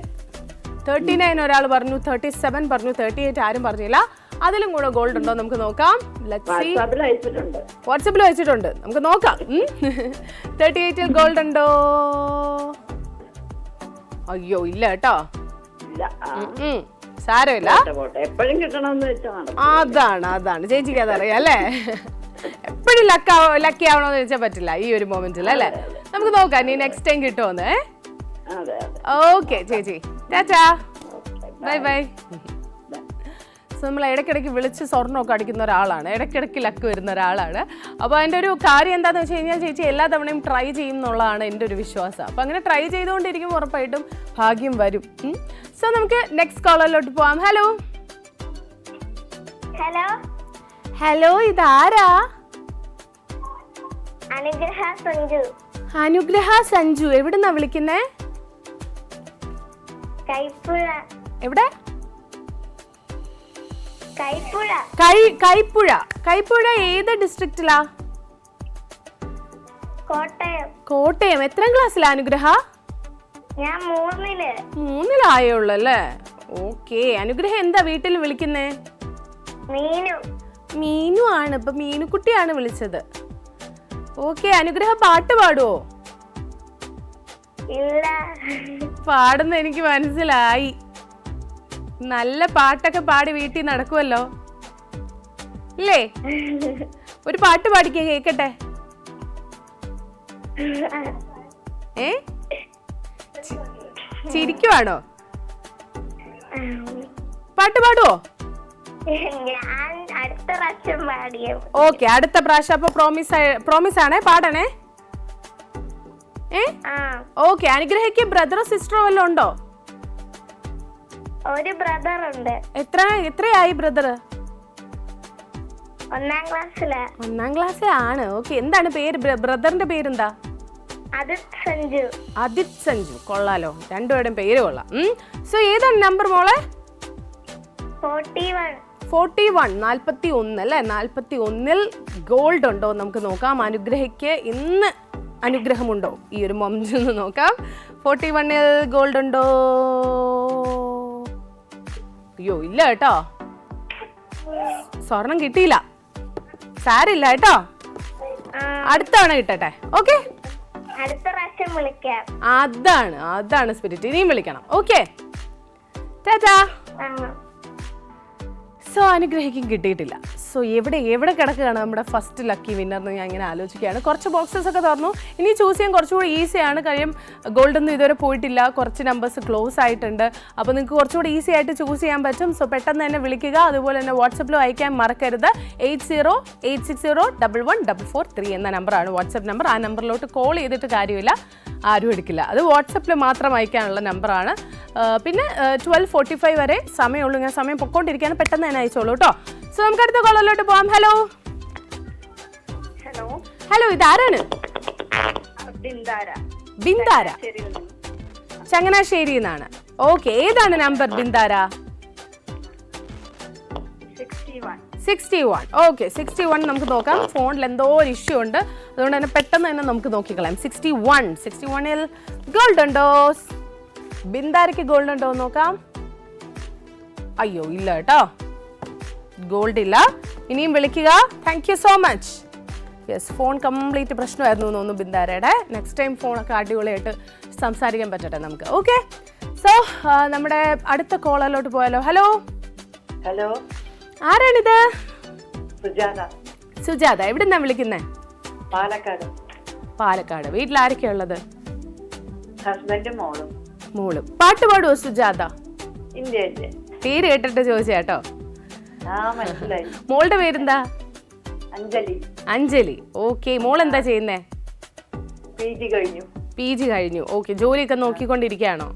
39 ഒരാൾ പറഞ്ഞു, 37 പറഞ്ഞു, 38 ആരും പറഞ്ഞില്ല. അതിലും കൂടെ ഗോൾഡ് ഉണ്ടോ നമുക്ക് നോക്കാം. വാട്സാപ്പിൽ അയച്ചിട്ടുണ്ട്, നമുക്ക് നോക്കാം. 38 ഗോൾഡ് ഉണ്ടോ? അയ്യോ ഇല്ല കേട്ടോ. സാരമില്ല, എപ്പോഴും കിട്ടണമെന്ന് വെച്ചാണ്. അതാണ് ചേച്ചിക്ക് അതറിയാം അല്ലേ. എപ്പോഴും ലക്കി ആവണമെന്ന് വെച്ചാൽ പറ്റില്ല ഈ ഒരു മൊമെന്റിൽ അല്ലേ. നമുക്ക് നോക്കാം ഇനി നെക്സ്റ്റ് ടൈം കിട്ടുമെന്ന്. ഓക്കെ ചേച്ചി, ടാറ്റാ, ബൈ ബൈ. സോ നമ്മൾ ഇടയ്ക്കിടയ്ക്ക് വിളിച്ച് സ്വർണ്ണമൊക്കെ അടിക്കുന്ന ഒരാളാണ്, ഇടയ്ക്കിടയ്ക്ക് ലക്ക് വരുന്ന ഒരാളാണ്. അപ്പോൾ അതിൻ്റെ ഒരു കാര്യം എന്താണെന്ന് വെച്ച് കഴിഞ്ഞാൽ ചേച്ചി എല്ലാ തവണയും ട്രൈ ചെയ്യും എന്നുള്ളതാണ് എൻ്റെ ഒരു വിശ്വാസം. അപ്പോൾ അങ്ങനെ ട്രൈ ചെയ്തുകൊണ്ടിരിക്കുമ്പോൾ ഉറപ്പായിട്ടും ഭാഗ്യം വരും. സോ നമുക്ക് നെക്സ്റ്റ് കോളറിലോട്ട് പോവാം. ഹലോ ഹലോ ഹലോ, ഇതാരാ? അനുഗ്രഹ സഞ്ജു. അനുഗ്രഹ സഞ്ജു, എവിടുന്നാ വിളിക്കുന്നേ? കൈപ്പുഴ. എവിടെ? കൈപ്പുഴ. കൈപ്പുഴ. കൈപ്പുഴ ഏത് ഡിസ്ട്രിക്റ്റിലാ? കോട്ടയം. കോട്ടയം. എത്രാം ക്ലാസ്സിലാ അനുഗ്രഹ? ഞാൻ 3-ല്. 3-ലായുള്ളൂ അല്ലേ? ഓക്കെ. അനുഗ്രഹ എന്താ വീട്ടിൽ വിളിക്കുന്നേ? മീനു. മീനു ആണ്. ഇപ്പൊ മീനുക്കുട്ടിയാണ് വിളിച്ചത്. ഓക്കെ, അനുഗ്രഹ പാട്ട് പാടുവോ? ഇല്ല. പാടുന്ന എനിക്ക് മനസ്സിലായി. നല്ല പാട്ടൊക്കെ പാടി വീട്ടിൽ നടക്കുമല്ലോ ഇല്ലേ? ഒരു പാട്ട് പാടിക്കേ കേക്കട്ടെ. ഏ ചിരിക്കുവാണോ? പാട്ട് പാടുവോ? ഞാൻ അടുത്ത പ്രാവശ്യം പാടിയ. ഓക്കെ, അടുത്ത പ്രാവശ്യം. അപ്പൊ പ്രോമിസ് ആണേ, പാടണേ. ഓക്കെ. അനുഗ്രഹിക്ക് ബ്രദറോ സിസ്റ്ററോ വല്ലതും ഉണ്ടോ? ഒരു ബ്രദർ ഉണ്ട്. എത്രയായി ബ്രദർ? 1-ാം ക്ലാസ്സിലാ. 1-ാം ക്ലാസ്സിലാണ്. ഓക്കെ, എന്താണ് പേര്? ബ്രദറിന്റെ പേരെന്താ? അദിത് സഞ്ജു. അദിത് സഞ്ജു, കൊള്ളാലോ, രണ്ടുപേരുടെയും പേര് കൊള്ളാം. സോ ഏതാണ് നമ്പർ മോളെ? 41. 41 അല്ലേ? 41 ഗോൾഡ് ഉണ്ടോ നമുക്ക് നോക്കാം. അനുഗ്രഹിക്ക് ഇന്ന് അനുഗ്രഹമുണ്ടോ ഈ ഒരു മൊമെന്റിൽ നിന്ന് നോക്കാം. 41 ഗോൾഡ് ഉണ്ടോ? അയ്യോ ഇല്ല കേട്ടോ, സ്വർണം കിട്ടിയില്ല. സാരില്ല കേട്ടോ, അടുത്ത തവണ കിട്ടട്ടെ. ഓക്കെ, അടുത്ത പ്രാവശ്യം വിളിക്കാം. അതാണ് സ്പിരിറ്റ്. ഇനിയും വിളിക്കണം. ഓക്കെ, ടാറ്റാ. സോ അനുഗ്രഹിക്കും കിട്ടിയിട്ടില്ല. സോ എവിടെ കിടക്കുകയാണ് നമ്മുടെ ഫസ്റ്റ് ലക്കി വിന്നർ എന്ന് ഞാൻ ഇങ്ങനെ ആലോചിക്കുകയാണ്. കുറച്ച് ബോക്സസ് ഒക്കെ തുറന്നു. ഇനി ചൂസ് ചെയ്യാൻ കുറച്ചുകൂടി ഈസിയാണ്. കാര്യം ഗോൾഡൊന്നും ഇതുവരെ പോയിട്ടില്ല, കുറച്ച് നമ്പേഴ്സ് ക്ലോസ് ആയിട്ടുണ്ട്. അപ്പോൾ നിങ്ങൾക്ക് കുറച്ചുകൂടി ഈസി ആയിട്ട് ചൂസ് ചെയ്യാൻ പറ്റും. സോ പെട്ടെന്ന് തന്നെ വിളിക്കുക. അതുപോലെ തന്നെ വാട്സപ്പിലും അയക്കാൻ മറക്കരുത്. 8086011443 എന്ന നമ്പറാണ് വാട്സപ്പ് നമ്പർ. ആ നമ്പറിലോട്ട് കോൾ ചെയ്തിട്ട് കാര്യമില്ല, ആരും എടുക്കില്ല. അത് വാട്സപ്പിൽ മാത്രം അയക്കാനുള്ള നമ്പറാണ്. പിന്നെ 12:45 വരെ സമയമുള്ളൂ. ഞാൻ സമയം പൊക്കോണ്ടിരിക്കുകയാണ്, പെട്ടെന്ന് തന്നെ അയച്ചോളൂ കേട്ടോ. സോ നമുക്ക് അടുത്ത കോളിലോട്ട് പോവാം. ഹലോ ഹലോ, ഇതാരാണ്? ബിന്ദാര. ചങ്ങനാശ്ശേരി എന്നാണ്. ഓക്കെ, ഏതാണ് നമ്പർ ബിന്ദാര? 61. ഓക്കെ, 61 നമുക്ക് നോക്കാം. ഫോണിൽ എന്തോ ഒരു ഇഷ്യൂ ഉണ്ട്, അതുകൊണ്ട് തന്നെ പെട്ടെന്ന് തന്നെ നമുക്ക് നോക്കിക്കളയാം. 61 ഗോൾഡ് ഉണ്ടോ? ബിന്ദാരയ്ക്ക് ഗോൾഡ് ഉണ്ടോ നോക്കാം. അയ്യോ ഇല്ല കേട്ടോ, ഗോൾഡ് ഇല്ല. ഇനിയും വിളിക്കുക. Thank you so much. Yes, phone complete പ്രശ്നമായിരുന്നു തോന്നുന്നു ബിന്ദാരയുടെ. നെക്സ്റ്റ് ടൈം ഫോണൊക്കെ അടിപൊളിയായിട്ട് സംസാരിക്കാൻ പറ്റട്ടെ നമുക്ക്. ഓക്കെ, സോ നമ്മുടെ അടുത്ത കോളിലോട്ട് പോയാലോ. ഹലോ ഹലോ, ആരാണിത്? സുജാത. എവിടുന്നാ വിളിക്കുന്നേ? പാലക്കാട്. വീട്ടിൽ ആരൊക്കെയാ ഉള്ളത്? ഹസ്ബൻഡും മോളും. പാട്ട് പാടുവോ സുജാത? ഇല്ല. പേര് കേട്ടിട്ട് ചോദിച്ചാട്ടോ. മനസ്സിലായി. മോളുടെ പേരെന്താ? അഞ്ജലി. ഓക്കെ, മോൾ എന്താ ചെയ്യുന്നേ? PG കഴിഞ്ഞു. PG കഴിഞ്ഞു. ഓക്കെ, ജോലിയൊക്കെ നോക്കിക്കൊണ്ടിരിക്കുകയാണോ?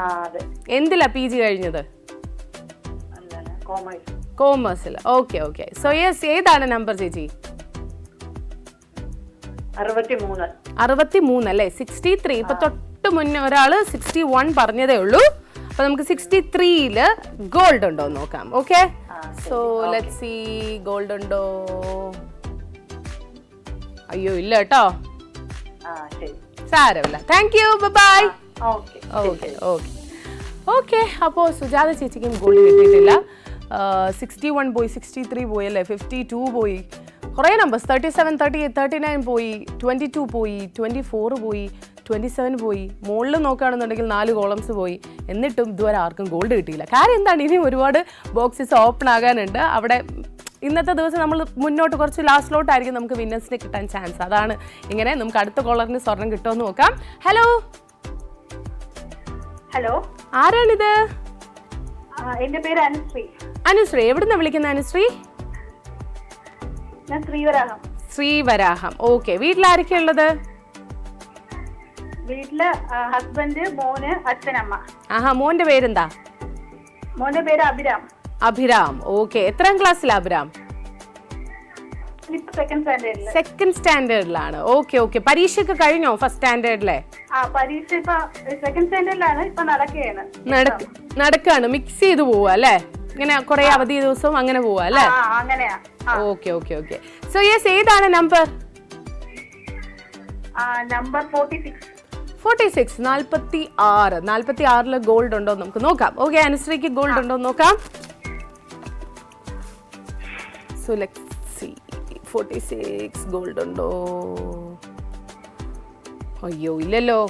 അതെ. എന്തിലാ PG കഴിഞ്ഞത്? കോമേഴ്സ്. കോമേഴ്സിൽ. Okay okay. സോ യെസ്, ഏതാണ് നമ്പർ ചേച്ചി? 63. 63 അല്ലേ? 63. ഇപ്പൊ തൊട്ട് മുന്നേ ഒരാള് 61 പറഞ്ഞതേ ഉള്ളൂ. അപ്പൊ നമുക്ക് 63-ല് ഗോൾഡ് ഉണ്ടോ നോക്കാം. Okay, so let's see gold ഉണ്ടോ. അയ്യോ ഇല്ല കേട്ടോ. സാരമില്ല. Thank you, bye. Okay okay okay okay. അപ്പോൾ സുജാത ചേച്ചിക്കും ഗോൾഡ് കിട്ടിയിട്ടില്ല. 61 പോയി, 63 പോയി അല്ലേ, 52 പോയി, കുറേ നമ്പേഴ്സ്. 37, 38, 39 പോയി, 22 പോയി, 24 പോയി, 27 പോയി. മുകളിൽ നോക്കുകയാണെന്നുണ്ടെങ്കിൽ 4 കോളംസ് പോയി. എന്നിട്ടും ഇതുവരെ ആർക്കും ഗോൾഡ് കിട്ടിയില്ല. കാര്യം എന്താണ്? ഇനിയും ഒരുപാട് ബോക്സസ് ഓപ്പൺ ആകാനുണ്ട്. അവിടെ ഇന്നത്തെ ദിവസം നമ്മൾ മുന്നോട്ട് കുറച്ച് ലാസ്റ്റിലോട്ടായിരിക്കും നമുക്ക് വിന്നേഴ്സിനെ കിട്ടാൻ ചാൻസ്. അതാണ് ഇങ്ങനെ. നമുക്ക് അടുത്ത കോളറിന് സ്വർണം കിട്ടുമെന്ന് നോക്കാം. ഹലോ ഹലോ, ആരാണിത്? എന്റെ പേര് അനുശ്രീ. അനുശ്രീ, എവിടുന്നാ വിളിക്കുന്നത് അനുശ്രീ? ഞാൻ ശ്രീവരാഹം. ശ്രീവരാഹം. ഓക്കെ, വീട്ടിലാരൊക്കെ ഉള്ളത്? വീട്ടില് ഹസ്ബൻഡ്, മോന്, അച്ഛനമ്മ. ആഹാ, മോന്റെ പേരെന്താ? മോന്റെ പേര് അഭിരാം. അഭിരാം. ഓക്കെ, എത്രാം ക്ലാസ്സിലാ അഭിരാം? സെക്കൻഡ് സ്റ്റാൻഡേർഡില്. സെക്കൻഡ് സ്റ്റാൻഡേർഡിലാണ്. Okay okay. പരീക്ഷയൊക്കെ കഴിഞ്ഞോ ഫസ്റ്റ് സ്റ്റാൻഡേർഡിലെ? പരീക്ഷ ഇപ്പൊ സെക്കൻഡ് സ്റ്റാൻഡേർഡിലാണ്. ഇപ്പൊ നടക്കാണ്. മിക്സ് ചെയ്ത് പോവാ അല്ലേ? ഇങ്ങനെ കുറെ അവധി ദിവസവും അങ്ങനെ പോവാ അല്ലേ? അങ്ങനെയാ. Okay okay okay. So yes, ഏതാണ് നമ്പർ? നമ്പർ 46. 46. 46. 46-ല് ഗോൾഡ് ഉണ്ടോ നമുക്ക് നോക്കാം. ഓക്കെ, അനുശ്രീക്ക് ഗോൾഡ് ഉണ്ടോ നോക്കാം. So let's see. 46 ഗോൾഡ് ഉണ്ടോ? അയ്യോ ഇല്ലല്ലോ.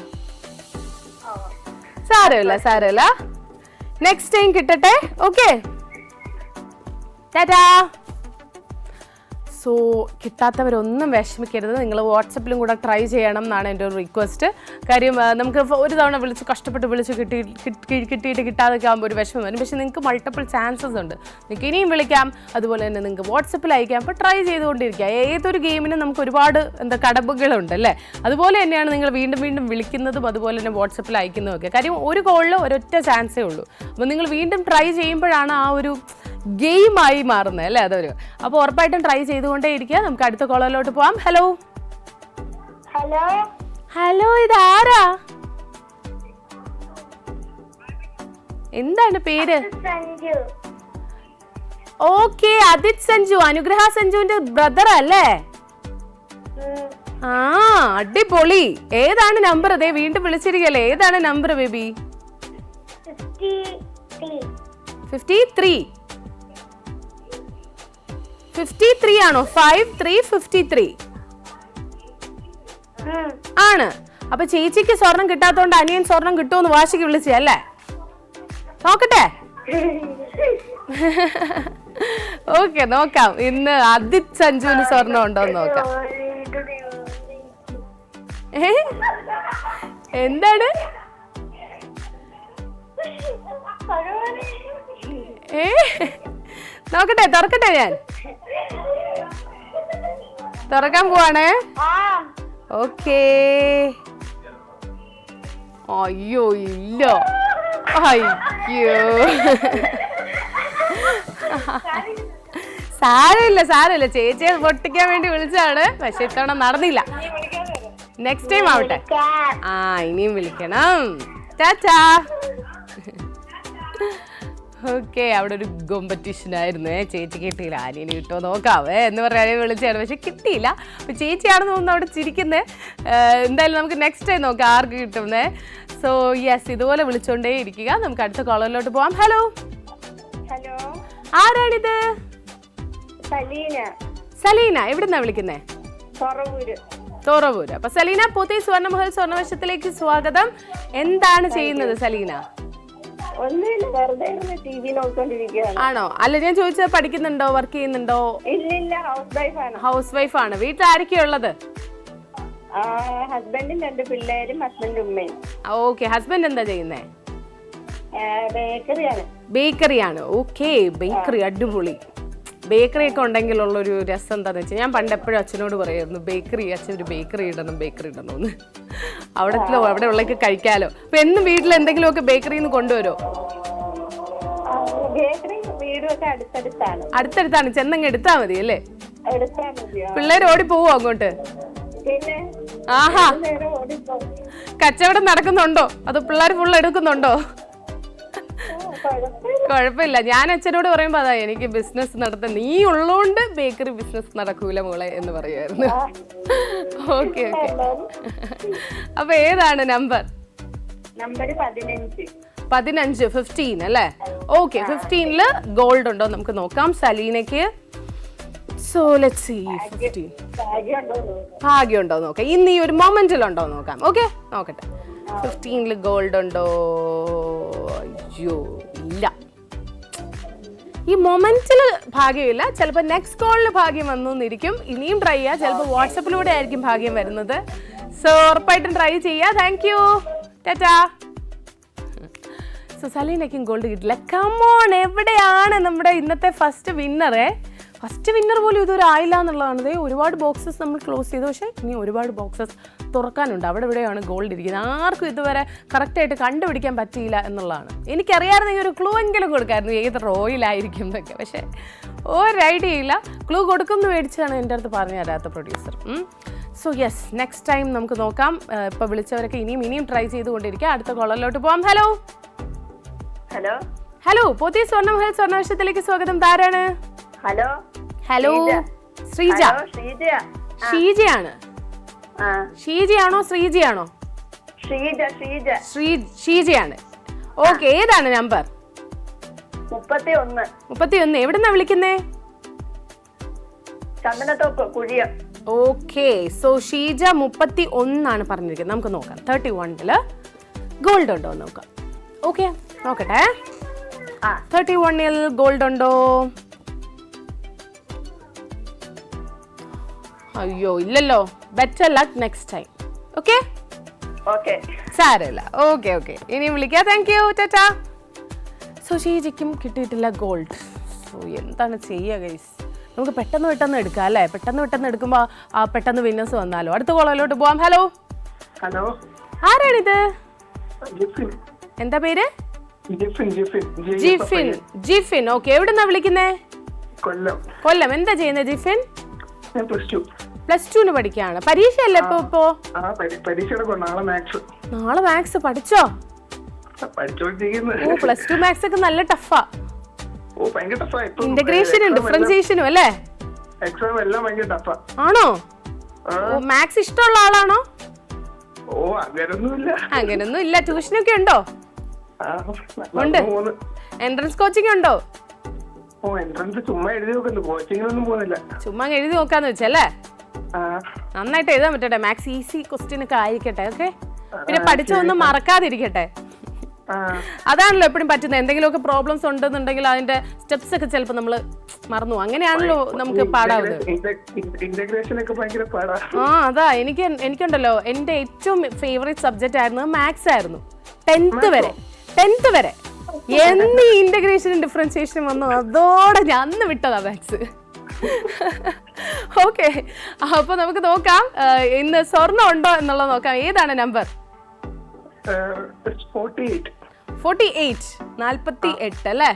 സാരമില്ല. നെക്സ്റ്റ് ടൈം കിട്ടട്ടെ. ഓക്കെ, ടാറ്റാ. സോ കിട്ടാത്തവരൊന്നും വിഷമിക്കരുത്. നിങ്ങൾ വാട്സപ്പിലും കൂടെ ട്രൈ ചെയ്യണം എന്നാണ് എൻ്റെ ഒരു റിക്വസ്റ്റ്. കാര്യം നമുക്ക് ഒരു തവണ കഷ്ടപ്പെട്ട് വിളിച്ച് കിട്ടിയിട്ട് കിട്ടാതൊക്കെ ആകുമ്പോൾ ഒരു വിഷമം വരും. പക്ഷേ നിങ്ങൾക്ക് മൾട്ടിപ്പിൾ ചാൻസസ് ഉണ്ട്. നിങ്ങൾക്ക് ഇനിയും വിളിക്കാം, അതുപോലെ തന്നെ നിങ്ങൾക്ക് വാട്സപ്പിൽ അയക്കാം. അപ്പോൾ ട്രൈ ചെയ്തുകൊണ്ടിരിക്കുക. ഏതൊരു ഗെയിമിനും നമുക്ക് ഒരുപാട് കടമ്പകളുണ്ട് അല്ലേ? അതുപോലെ തന്നെയാണ് നിങ്ങൾ വീണ്ടും വീണ്ടും വിളിക്കുന്നതും അതുപോലെ തന്നെ വാട്സപ്പിൽ അയക്കുന്നതും ഒക്കെ. കാര്യം ഒരു കോളിൽ ഒരൊറ്റ ചാൻസേ ഉള്ളൂ. അപ്പോൾ നിങ്ങൾ വീണ്ടും ട്രൈ ചെയ്യുമ്പോഴാണ് ആ ഒരു ഗെയിമായി മാറുന്നത് അല്ലേ? അതൊരു അപ്പോൾ ഉറപ്പായിട്ടും ട്രൈ ചെയ്തുകൊണ്ടേ ഇരിക്കുക. നമുക്ക് അടുത്ത കോളറിലോട്ട് പോവാം. ഹലോ ഹലോ, ഇതാരാ? എന്താണ് പേര്? ഓക്കെ, അദിത് സഞ്ജു. അനുഗ്രഹ സഞ്ജുവിന്റെ ബ്രദർ അല്ലേ? ആ, അടിപൊളി. ഏതാണ് നമ്പർ? അതെ, വീണ്ടും വിളിച്ചിരിക്കല്ലേ. ഏതാണ് നമ്പർ ബേബി? 53. 53 ആണോ? 5353 ആണ്. അപ്പൊ ചേച്ചിക്ക് സ്വർണം കിട്ടാത്തോണ്ട് അനിയൻ സ്വർണം കിട്ടുമെന്ന് വാശിക്ക് വിളിച്ചല്ലേ? നോക്കട്ടെ. ഓക്കെ, നോക്കാം. ഇന്ന് അദിത് സഞ്ജുവിന് സ്വർണം ഉണ്ടോന്ന് നോക്കാം. എന്താണ്? നോക്കട്ടെ, തുറക്കട്ടെ. ഞാൻ തുറക്കാൻ പോവാണ്. ഓക്കേ. അയ്യോ ഇല്ല. അയ്യോ, സാരമില്ല. ചേച്ചിയെ പൊട്ടിക്കാൻ വേണ്ടി വിളിച്ചതാണ്. പക്ഷെ ഇത്തവണ നടന്നില്ല. നെക്സ്റ്റ് ടൈം ആവട്ടെ. ഇനിയും വിളിക്കണം. ടാറ്റാ. ഓക്കെ, അവിടെ ഒരു കോമ്പറ്റീഷൻ ആയിരുന്നു. ചേച്ചി കിട്ടിയില്ല, അനിയന് കിട്ടുമോ നോക്കാവേ എന്ന് പറഞ്ഞാൽ വിളിച്ചാണ്. പക്ഷെ കിട്ടിയില്ല. അപ്പോൾ ചേച്ചിയാണെന്ന് തോന്നുന്നു അവിടെ ചിരിക്കുന്നത്. എന്തായാലും നമുക്ക് നെക്സ്റ്റ് ടൈം നോക്കാം ആർക്ക് കിട്ടുന്നത്. സോ യെസ്, ഇതുപോലെ വിളിച്ചോണ്ടേ ഇരിക്കുക. നമുക്ക് അടുത്ത കോളറിലോട്ട് പോവാം. ഹലോ ആരാണിത്? സലീന. എവിടുന്നാ വിളിക്കുന്നേ? തോറവൂര്. അപ്പൊ സലീന, പോത്തി സ്വർണ്ണമഹൽ സ്വർണ്ണവശത്തിലേക്ക് സ്വാഗതം. എന്താണ് ചെയ്യുന്നത് സലീന? ആണോ? അല്ല, ഞാൻ ചോദിച്ചത് പഠിക്കുന്നുണ്ടോ, വർക്ക് ചെയ്യുന്നുണ്ടോ? ഹൗസ് വൈഫ് ആണ്. വീട്ടിൽ ആരൊക്കെയാ ഉള്ളത്? ഹസ്ബൻഡും 2 പിള്ളേരും, ഹസ്ബൻഡും ഉമ്മയും. ഓക്കെ, ഹസ്ബൻഡ് എന്താ ചെയ്യുന്നേ? ബേക്കറിയാണ്. ബേക്കറിയാണ്. ഓക്കെ, ബേക്കറി അടിപൊളി. ബേക്കറി ഒക്കെ ഉണ്ടെങ്കിലുള്ളൊരു രസം എന്താണെന്ന് വെച്ചാൽ ഞാൻ പണ്ട് എപ്പോഴും അച്ഛനോട് പറയായിരുന്നു അച്ഛൻ ഒരു ബേക്കറി ഇടണമെന്ന്. അവിടെ ഉള്ളൊക്കെ കഴിക്കാലോ. അപ്പൊ എന്നും വീട്ടിൽ എന്തെങ്കിലുമൊക്കെ ബേക്കറിയിൽ നിന്ന് കൊണ്ടുവരുമോ? ബേക്കറി വീടും ഒക്കെ അടുത്തടുത്താണ്, ചെന്നങ്ങ് എടുത്താ മതി അല്ലേ? എടുത്താൽ മതിയോ? പിള്ളേർ ഓടി പോവോ അങ്ങോട്ട്? പിന്നെ ആഹാ, നേരെ ഓടിപ്പോകും. കച്ചവടം നടക്കുന്നുണ്ടോ അതോ പിള്ളേർ ഫുള്ള് എടുക്കുന്നുണ്ടോ? കുഴപ്പമില്ല. ഞാൻ അച്ഛനോട് പറയുമ്പോ അതാ എനിക്ക് ബിസിനസ് നടത്താൻ നീ ഉള്ളോണ്ട് ബേക്കറി ബിസിനസ് നടക്കൂല മോളെ എന്ന് പറയുമായിരുന്നു. Okay okay. അപ്പൊ ഏതാണ് നമ്പർ? നമ്പർ 15. 15, 15 അല്ലേ? ഓക്കെ, 15-ല് ഗോൾഡ് ഉണ്ടോ നമുക്ക് നോക്കാം സലീനയ്ക്ക്. സോ ലെറ്റ്സ് സീ 15 ഭാഗ്യം ഉണ്ടോ നോക്കാം. ഇന്ന് ഈ ഒരു മൊമെന്റിലുണ്ടോ നോക്കാം. ഓക്കെ, നോക്കട്ടെ. 15-ല് ഗോൾഡ് ഉണ്ടോ? അയ്യോ ഇല്ല. ഈ മൊമെന്റിൽ ഭാഗ്യമില്ല. ചിലപ്പോൾ നെക്സ്റ്റ് കോളിൽ ഭാഗ്യം വന്നിരിക്കും. ഇനിയും ട്രൈ ചെയ്യുക. ചിലപ്പോൾ വാട്സപ്പിലൂടെ ആയിരിക്കും ഭാഗ്യം വരുന്നത്. സോ ഉറപ്പായിട്ടും ട്രൈ ചെയ്യുക. Thank you, tata. സോ സലീനയ്ക്കും ഗോൾഡ് കിട്ടില്ല. കമോൺ, എവിടെയാണ് നമ്മുടെ ഇന്നത്തെ ഫസ്റ്റ് വിന്നറേ? ഫസ്റ്റ് വിന്നർ പോലും ഇതുവരെ ആയില്ല എന്നുള്ളതാണ്. ഒരുപാട് ബോക്സസ് നമ്മൾ ക്ലോസ് ചെയ്തു, പക്ഷേ ഇനി ഒരുപാട് ബോക്സസ് തുറക്കാനുണ്ട്. അവിടെ എവിടെയാണ് ഗോൾഡ് ഇരിക്കുന്നത്? ആർക്കും ഇതുവരെ കറക്റ്റായിട്ട് കണ്ടുപിടിക്കാൻ പറ്റിയില്ല എന്നുള്ളതാണ്. എനിക്കറിയാമായിരുന്നെങ്കിൽ ഒരു ക്ലൂ എങ്കിലും കൊടുക്കായിരുന്നു ഏത് റോയിലായിരിക്കും എന്നൊക്കെ. പക്ഷേ ഒരു ഐഡിയ ഇല്ല. ക്ലൂ കൊടുക്കുമെന്ന് മേടിച്ചാണ് എൻ്റെ അടുത്ത് പറഞ്ഞു തരാത്ത producer. So yes, next time നമുക്ക് നോക്കാം. ഇപ്പോൾ വിളിച്ചവരൊക്കെ ഇനിയും ട്രൈ ചെയ്തുകൊണ്ടിരിക്കുക. അടുത്ത കോളറിലോട്ട് പോവാം. Hello hello hello, Pothy Swarnamahal സ്വർണ്ണവർഷത്തിലേക്ക് സ്വാഗതം. താരാണ്? Hello hello, Sreeja. ഷീജയാണ്. ഷീജയാണോ ശ്രീജയാണോ? ഷീജയാണ്. ഓക്കെ, ഏതാണ് നമ്പർ? 31. എവിടെന്നാ വിളിക്കുന്നേ? ചന്ദനത്തോപ്പ് കുഴിയം. ഓക്കെ, സോ ഷീജ 31 പറഞ്ഞിരിക്കുന്നത്. നമുക്ക് നോക്കാം 31-ല് ഗോൾഡ് ഉണ്ടോ എന്ന് നോക്കാം. ഓക്കെ, നോക്കട്ടെ. 31-ൽ ഗോൾഡ് ഉണ്ടോ? അയ്യോ ഇല്ലല്ലോ. Better luck next time. Okay okay, സാരമില്ല. ഓക്കെ ഓക്കെ, ഇനി വിളിക്കാം. Thank you, tata. സോ ഷീജയ്ക്കും കിട്ടിയിട്ടില്ല ഗോൾഡ്. സോ എന്താണ് ചെയ്യുക ഗൈസ്? നമുക്ക് പെട്ടെന്ന് എടുക്കാം അല്ലേ? പെട്ടെന്ന് എടുക്കുമ്പോൾ പെട്ടെന്ന് വിന്നേഴ്സ് വന്നാലോ. അടുത്ത കോളിലോട്ട് പോവാം. ഹലോ ഹലോ, ആരാണിത്? എന്താ പേര്? ജിഫിൻ. ഓക്കെ, എവിടെന്നാ വിളിക്കുന്നേ? കൊല്ലം. എന്താ ചെയ്യുന്നത് ജിഫിൻ? +2 പഠിക്കുകയാണ്. പരീക്ഷയല്ലേ ഇപ്പോ? നാളെ മാത്സ് പഠിച്ചോ? ഓ, +2 മാത്സ് ഒക്കെ നല്ല ടഫാ. ഇന്റഗ്രേഷനും ഡിഫറൻസിയേഷനും അല്ലേ? ആണോ? ഓ, മാത്സ് ഇഷ്ടമുള്ള ആളാണോ? അങ്ങനൊന്നും ഇല്ല. ട്യൂഷനൊക്കെ ഉണ്ടോ? ഉണ്ട്. എൻട്രൻസ് കോച്ചിങ് ഉണ്ടോ? ചുമ്മാ എഴുതി നോക്കാന്ന് വെച്ചല്ലേ? നന്നായിട്ട് എഴുതാൻ പറ്റട്ടെ. മാത്സ് ഈസി ക്വസ്റ്റ്യൻ ഒക്കെ ആയിരിക്കട്ടെ. ഓക്കെ, പിന്നെ പഠിച്ചൊന്നും മറക്കാതിരിക്കട്ടെ. അതാണല്ലോ എപ്പോഴും പറ്റുന്നത്. എന്തെങ്കിലുമൊക്കെ പ്രോബ്ലംസ് ഉണ്ടെന്നുണ്ടെങ്കിൽ അതിന്റെ സ്റ്റെപ്സ് ഒക്കെ ചിലപ്പോൾ നമ്മൾ മറന്നു. അങ്ങനെയാണല്ലോ നമുക്ക് പാടാവുന്നത്. അതാ എനിക്കുണ്ടല്ലോ എൻ്റെ ഏറ്റവും ഫേവറേറ്റ് സബ്ജക്റ്റ് ആയിരുന്നു മാത്സ് ആയിരുന്നു. 10th വരെ എന്നീ ഇന്റഗ്രേഷനും ഡിഫറൻസിയേഷനും വന്നു. അതോടെ ഞാൻ അന്ന് വിട്ടതാ മാത്സ്. ഓക്കെ, അപ്പൊ നമുക്ക് നോക്കാം ഇന്ന് സ്വർണ്ണം ഉണ്ടോ എന്നുള്ളത് നോക്കാം. ഏതാണ് നമ്പർ? 48 അല്ലേ?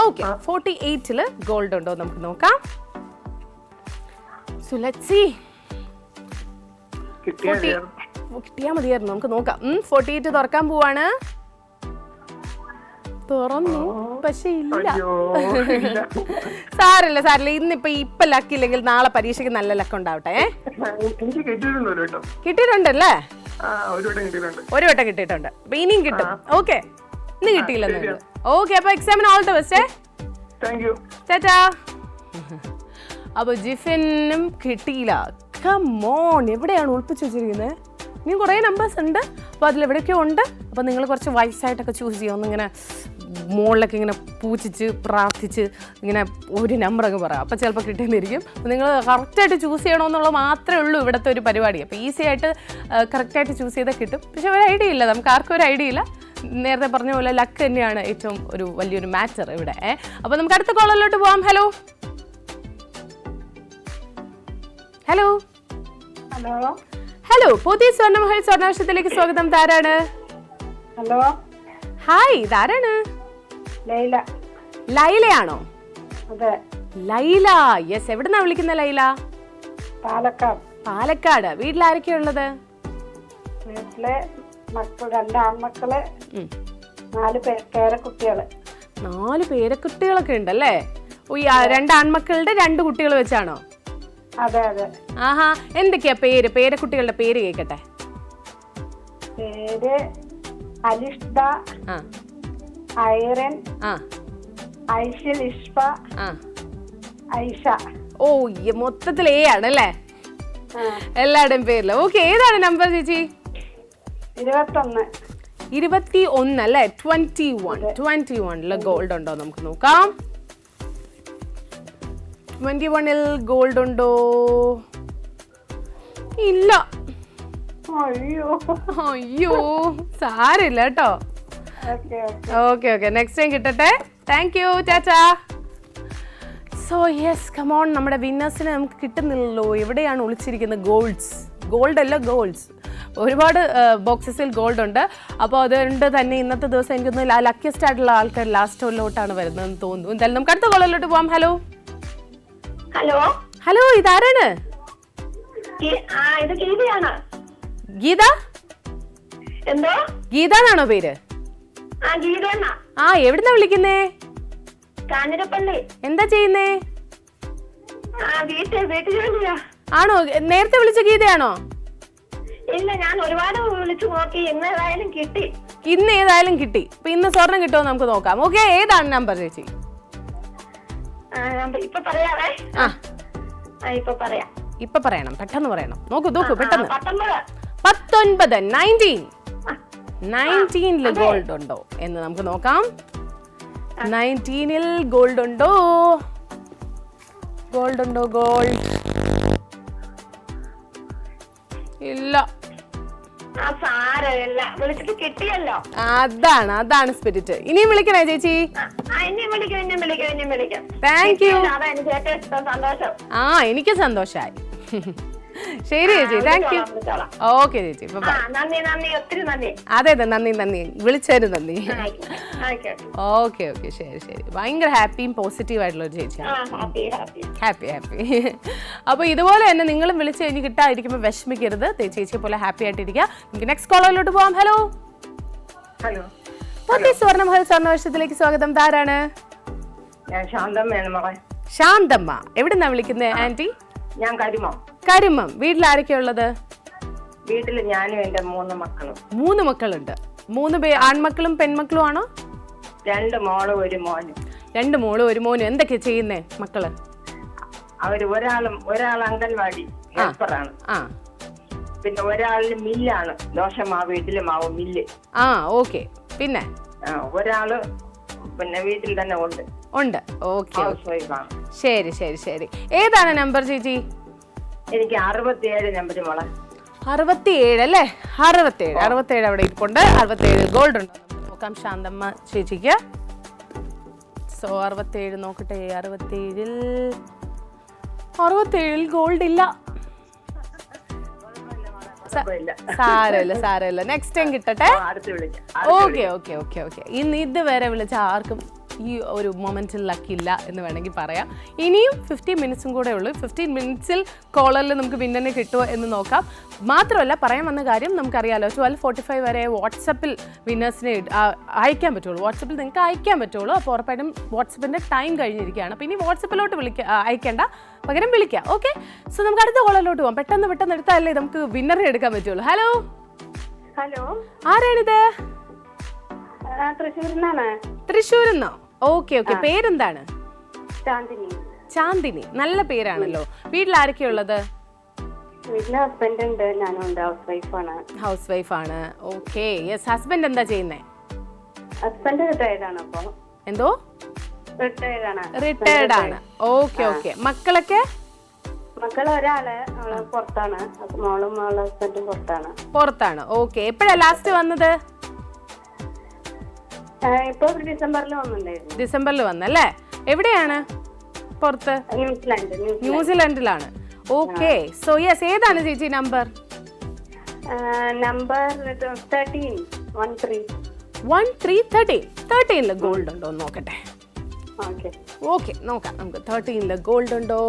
ഓക്കെ, 48-ല് ഗോൾഡ് ഉണ്ടോ നമുക്ക് നോക്കാം. So let's see. കിട്ടിയാ മതിയായിരുന്നു. നമുക്ക് നോക്കാം. 48 തുറക്കാൻ പോവാണ്. തുറന്നു, പക്ഷെ ഇല്ല. സാരില്ല. ഇപ്പൊ ലക്കില്ലെങ്കിൽ നാളെ പരീക്ഷയ്ക്ക് നല്ല ലക്ക് ഉണ്ടാവട്ടെ. കിട്ടിയിട്ടുണ്ടല്ലേ? ഒരു വട്ടം കിട്ടിയിട്ടുണ്ട്. അപ്പൊ ഇനിയും കിട്ടും. ഓക്കെ, ഇന്ന് കിട്ടിയില്ലെന്ന്. ഓക്കെ, അപ്പൊ എക്സാമിന് ഓൾ ദി ബെസ്റ്റ്. ടാറ്റാ. അപ്പൊ ജിഫിനും കിട്ടിയില്ല. കമോൺ, എവിടെയാണ് ഒളിപ്പിച്ചു വെച്ചിരിക്കുന്നത്? ഇനിയും കുറേ നമ്പേഴ്സ് ഉണ്ട്. അപ്പോൾ അതിലെവിടെയൊക്കെയോ ഉണ്ട്. അപ്പോൾ നിങ്ങൾ കുറച്ച് വയസ്സായിട്ടൊക്കെ ചൂസ് ചെയ്യുക. ഒന്നിങ്ങനെ മുകളിലൊക്കെ ഇങ്ങനെ പൂച്ചിച്ച് പ്രാർത്ഥിച്ച് ഇങ്ങനെ ഒരു നമ്പറൊക്കെ പറയാം. അപ്പോൾ ചിലപ്പോൾ കിട്ടിയെന്നിരിക്കും. അപ്പോൾ നിങ്ങൾ കറക്റ്റായിട്ട് ചൂസ് ചെയ്യണമെന്നുള്ളത് മാത്രമേ ഉള്ളൂ ഇവിടുത്തെ ഒരു പരിപാടി. അപ്പോൾ ഈസി ആയിട്ട് കറക്റ്റായിട്ട് ചൂസ് ചെയ്താൽ കിട്ടും. പക്ഷേ ഒരു ഐഡിയ ഇല്ല, നമുക്ക് ആർക്കും ഒരു ഐഡിയ ഇല്ല. നേരത്തെ പറഞ്ഞ പോലെ ലക്ക് തന്നെയാണ് ഏറ്റവും വലിയൊരു മാറ്റർ ഇവിടെ. അപ്പോൾ നമുക്ക് അടുത്ത കോളറിലോട്ട് പോകാം. ഹലോ ഹലോ ഹലോ ഹലോ പുതിയ സ്വർണ്ണമഹൽ സ്വർണ്ണാവശ്യത്തിലേക്ക് സ്വാഗതം. താരാണ്? ഹലോ ഹായ്, ഇതാരാണ്? ലൈല. ലൈലയാണോ? അതെ. ലൈല, യെസ്. എവിടുന്നാ വിളിക്കുന്ന ലൈല? പാലക്കാട്. പാലക്കാട്. വീട്ടിലാരൊക്കെയാ ഉള്ളത്? വീട്ടിലെ മക്കൾ 2 ആൺമക്കള്, 4 പേരക്കുട്ടികള്. 4 പേരക്കുട്ടികളൊക്കെ ഉണ്ടല്ലേ? ഓ, 2 ആൺമക്കളുടെ 2 കുട്ടികൾ വെച്ചാണോ? അതെ അതെ. ആഹാ, എന്തൊക്കെയാ പേരക്കുട്ടികളുടെ പേര് കേക്കട്ടെ. പേര് അലിഷ്ദ, ആ ഐറൻ, ആ ഐഷൽ, ഇഷ്ഫ, ആ. ഐഷ. ഓ, മൊത്തത്തിൽ എ ആണല്ലേ എല്ലാവരുടെയും പേരില്. ഓക്കെ, ഏതാണ് നമ്പർ ചേച്ചി? 21. 21 അല്ലേ? 21 ഗോൾഡ് ഉണ്ടോ നമുക്ക് നോക്കാം. 21 ഗോൾഡ് ഉണ്ടോ? ഇല്ല. അയ്യോ. അയ്യോ, സാരില്ല കേട്ടോ. ഓക്കെ ഓക്കെ, നെക്സ്റ്റ് ടൈം കിട്ടട്ടെ. താങ്ക് യു, ചാച്ചാ. സോ യെസ്, കമോൺ, നമ്മുടെ വിന്നേഴ്സിനെ നമുക്ക് കിട്ടുന്നില്ലല്ലോ. എവിടെയാണ് ഒളിച്ചിരിക്കുന്നത് ഗോൾഡ്സ്? ഗോൾഡ് അല്ല, ഗോൾഡ്സ്. ഒരുപാട് ബോക്സസിൽ ഗോൾഡ് ഉണ്ട്. അപ്പോൾ അതുകൊണ്ട് തന്നെ ഇന്നത്തെ ദിവസം എനിക്കൊന്ന് ലക്കിയസ്റ്റ് ആയിട്ടുള്ള ആൾക്കാർ ലാസ്റ്റ് കോളിലോട്ടാണ് വരുന്നതെന്ന് തോന്നുന്നു. എന്തായാലും നമുക്ക് അടുത്ത കോളിലോട്ട് പോവാം. ഹലോ ഹലോ ഹലോ, ഇതാരാണ്? ഇത് ഗീതയാണ്. ഗീത? എന്തോ? ഗീത എന്നാണോ പേര്? ഗീതണ്ണ. ആ, എവിടുന്നാ വിളിക്കുന്നേ? കാഞ്ഞിരപ്പള്ളി. എന്താ ചെയ്യുന്നേ? വീട്ടു ജോലിയാ. ആണോ? നേരത്തെ വിളിച്ച ഗീതയാണോ? ഇല്ല, ഞാൻ ഒരുപാട് വിളിച്ചു നോക്കി. ഇന്ന് ഏതായാലും കിട്ടി. ഇന്ന് ഏതായാലും കിട്ടി. അപ്പൊ ഇന്ന് സ്വർണം കിട്ടുമോ നമുക്ക് നോക്കാം. ഓക്കെ, ഏതാണ് നമ്പർ ചേച്ചി? ഇപ്പൊ പറയാവേ. ആ, ഇപ്പൊ പറയാം. ഇപ്പൊ പറയണം, പെട്ടെന്ന് പറയണം. നോക്കൂ പെട്ടെന്ന്. 19. 19 ഗോൾഡ് ഉണ്ടോ എന്ന് നമുക്ക് നോക്കാം. 19 ഗോൾഡ് ഉണ്ടോ? ഗോൾഡ് ഉണ്ടോ? ഗോൾഡ് ഇല്ല. സാരമില്ല, വിളിച്ചിട്ട് കിട്ടിയല്ലോ. അതാണ് സ്പിരിറ്റ്. ഇനിയും വിളിക്കണേ ചേച്ചി? ഇനിയും വിളിക്കാം. Thank you. അതാ എനിക്ക് ഏറ്റവും ഇഷ്ടം. സന്തോഷം. ആ, എനിക്ക് സന്തോഷായി. ശരി ചേച്ചി, താങ്ക് യു. ഓക്കെ ചേച്ചി, ബൈ. നന്ദി, ഒത്തിരി നന്ദി. അതെ നന്ദി, വിളിച്ചതിന് നന്ദി. ഓക്കെ. ഓക്കെ, ശരി. ഭയങ്കര ഹാപ്പിയും പോസിറ്റീവ് ആയിട്ടുള്ള ഒരു ചേച്ചിയാണ്. ഹാപ്പി. അപ്പോൾ ഇതുപോലെ തന്നെ നിങ്ങളും വിളിച്ച് കഴിഞ്ഞ് കിട്ടാതിരിക്കുമ്പോൾ വിഷമിക്കരുത്. ചേച്ചിയെ പോലെ ഹാപ്പി ആയിട്ടിരിക്കുക. നമുക്ക് നെക്സ്റ്റ് കോളറിലോട്ട് പോവാം. ഹലോ പുതിയ സ്വർണ്ണമഹൽ സ്വർണ്ണവർഷത്തിലേക്ക് സ്വാഗതം. താരാണ്? ഞാൻ ശാന്തമ്മയാണ് മോളെ. ശാന്തമ്മ. എവിടുന്നാ വിളിക്കുന്നത് ആന്റി? ഞാൻ കരിമം. വീട്ടിൽ ആരൊക്കെയാ ഉള്ളത്? വീട്ടില് ഞാനും എന്റെ 3 മക്കളും. 3 മക്കളുണ്ട്. 3 ആൺമക്കളും പെൺമക്കളും ആണോ? 2 മോളും 1 മോനും. 2 മോളും 1 മോനും. എന്തൊക്കെയാ ചെയ്യുന്നേ മക്കള്? അവര് ഒരാൾ അംഗൻവാടി ഹെൽപ്പറാണ്. പിന്നെ ഒരാളിന് മില്ലാണ്. ദോശമാവ്, ഇഡ്ഡലി മാവ് മില്ല്. ഓക്കെ. പിന്നെ ഒരാള് പിന്നെ വീട്ടിൽ തന്നെ ഉണ്ട്. ഓക്കെ. ശരി. ഏതാണ് നമ്പർ ചേച്ചി? എനിക്ക് 67 നമ്പർ മോളെ. 67 അല്ലേ? 67 അവിടെ ഇരിപ്പുണ്ട്. 67 ഗോൾഡ് ഉണ്ടോ നമുക്ക് നോക്കാം ശാന്തമ്മ ചേച്ചിക്ക്. സോ 67 നോക്കട്ടെ. 67 ഗോൾഡ് ഇല്ല. സാരമില്ല, നെക്സ്റ്റ് ടൈം കിട്ടട്ടെ. ഓക്കെ. ഇന്ന് ഇതുവരെ വിളിച്ച ആർക്കും ഈ ഒരു മൊമെന്റിൽ ലക്കില്ല എന്ന് വേണമെങ്കിൽ പറയാം. ഇനിയും 15 മിനിറ്റ്സും കൂടെ ഉള്ളൂ. 15 മിനിറ്റ്സിൽ കോളറിൽ നമുക്ക് വിന്നറിനെ കിട്ടുമോ എന്ന് നോക്കാം. മാത്രമല്ല, പറയാൻ വന്ന കാര്യം നമുക്കറിയാലോ, 12:45 വരെ വാട്സപ്പിൽ വിന്നേഴ്സിനെ അയക്കാൻ പറ്റുള്ളൂ. വാട്സപ്പിൽ നിങ്ങൾക്ക് അയക്കാൻ പറ്റുള്ളൂ. അപ്പോൾ ഉറപ്പായിട്ടും വാട്സപ്പിൻ്റെ ടൈം കഴിഞ്ഞിരിക്കുകയാണ്. അപ്പോൾ ഇനി വാട്സപ്പിലോട്ട് അയക്കേണ്ട, പകരം വിളിക്കാം. ഓക്കെ, സോ നമുക്ക് അടുത്ത കോളറിലോട്ട് പോകാം. പെട്ടെന്ന് എടുത്താലേ നമുക്ക് വിന്നറെ എടുക്കാൻ പറ്റുള്ളൂ. ഹലോ ആരാണിത്? തൃശ്ശൂരിന്നോ? ഓക്കെ. പേരെന്താണ്? ചാന്ദിനി. നല്ല പേരാണല്ലോ. വീട്ടിൽ ആരൊക്കെയാ ഉള്ളത്? വീട്ടില് ഹസ്ബൻഡ് ഉണ്ട്, ഞാനുണ്ട്. ഹൗസ് വൈഫാണ്. ഓക്കെ. യെസ്. ഹസ്ബൻഡ് എന്താ ചെയ്യുന്നേ? ഹസ്ബൻഡ് റിട്ടയർഡ് ആണ്. അപ്പൊ എന്തോ? റിട്ടയർഡ് ആണ്. ഓക്കെ. മക്കളൊക്കെ? മക്കൾ ഒരാള് പുറത്താണ്. മോളും ഹസ്ബൻഡും പുറത്താണ്. ഓക്കെ. എപ്പോഴാ ലാസ്റ്റ് വന്നത്? ഇപ്പൊ ഡിസംബറിൽ വന്നിട്ടുണ്ടായിരുന്നു. ഡിസംബറിൽ വന്നല്ലേ? എവിടെയാണ്? പുറത്ത്? ന്യൂസിലാൻഡിലാണ്. ഓക്കെ സോ യെസ് ഏതാണ് ചേച്ചി നമ്പർ? നമ്പർ 13 13. 13 ഗോൾഡ് ഉണ്ടോ എന്ന് നോക്കട്ടെ. ഓക്കെ ഓക്കെ നോക്കാം നമുക്ക് 13 ഗോൾഡ് ഉണ്ടോ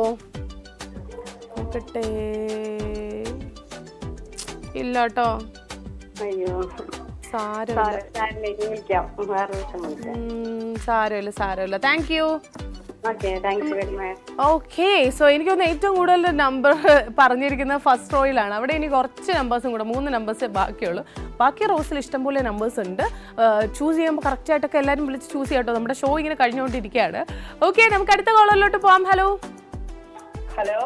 നോക്കട്ടെ. ഇല്ല കേട്ടോ. അയ്യോ സാരമില്ല വിളിക്കാം, വേറെ ദിവസം വിളിക്കാം. സാരമില്ല thank U. Okay thank you very much. Okay so എനിക്ക് തോന്നുന്നു ഏറ്റവും കൂടുതൽ നമ്പർ പറഞ്ഞിരിക്കുന്നത് ഫസ്റ്റ് റോയിലാണ്. അവിടെ ഇനി കുറച്ച് നമ്പേഴ്സും കൂടെ 3 നമ്പേഴ്സേ ബാക്കിയുള്ളൂ. ബാക്കി റോസിൽ ഇഷ്ടംപോലെ നമ്പേഴ്സ് ഉണ്ട്. ചൂസ് ചെയ്യുമ്പോൾ കറക്റ്റായിട്ടൊക്കെ എല്ലാവരും വിളിച്ച് ചൂസ് ചെയ്യാം കേട്ടോ. നമ്മുടെ ഷോ ഇങ്ങനെ കഴിഞ്ഞുകൊണ്ടിരിക്കുകയാണ്. ഓക്കെ നമുക്ക് അടുത്ത കോളറിലോട്ട് പോവാം. ഹലോ ഹലോ,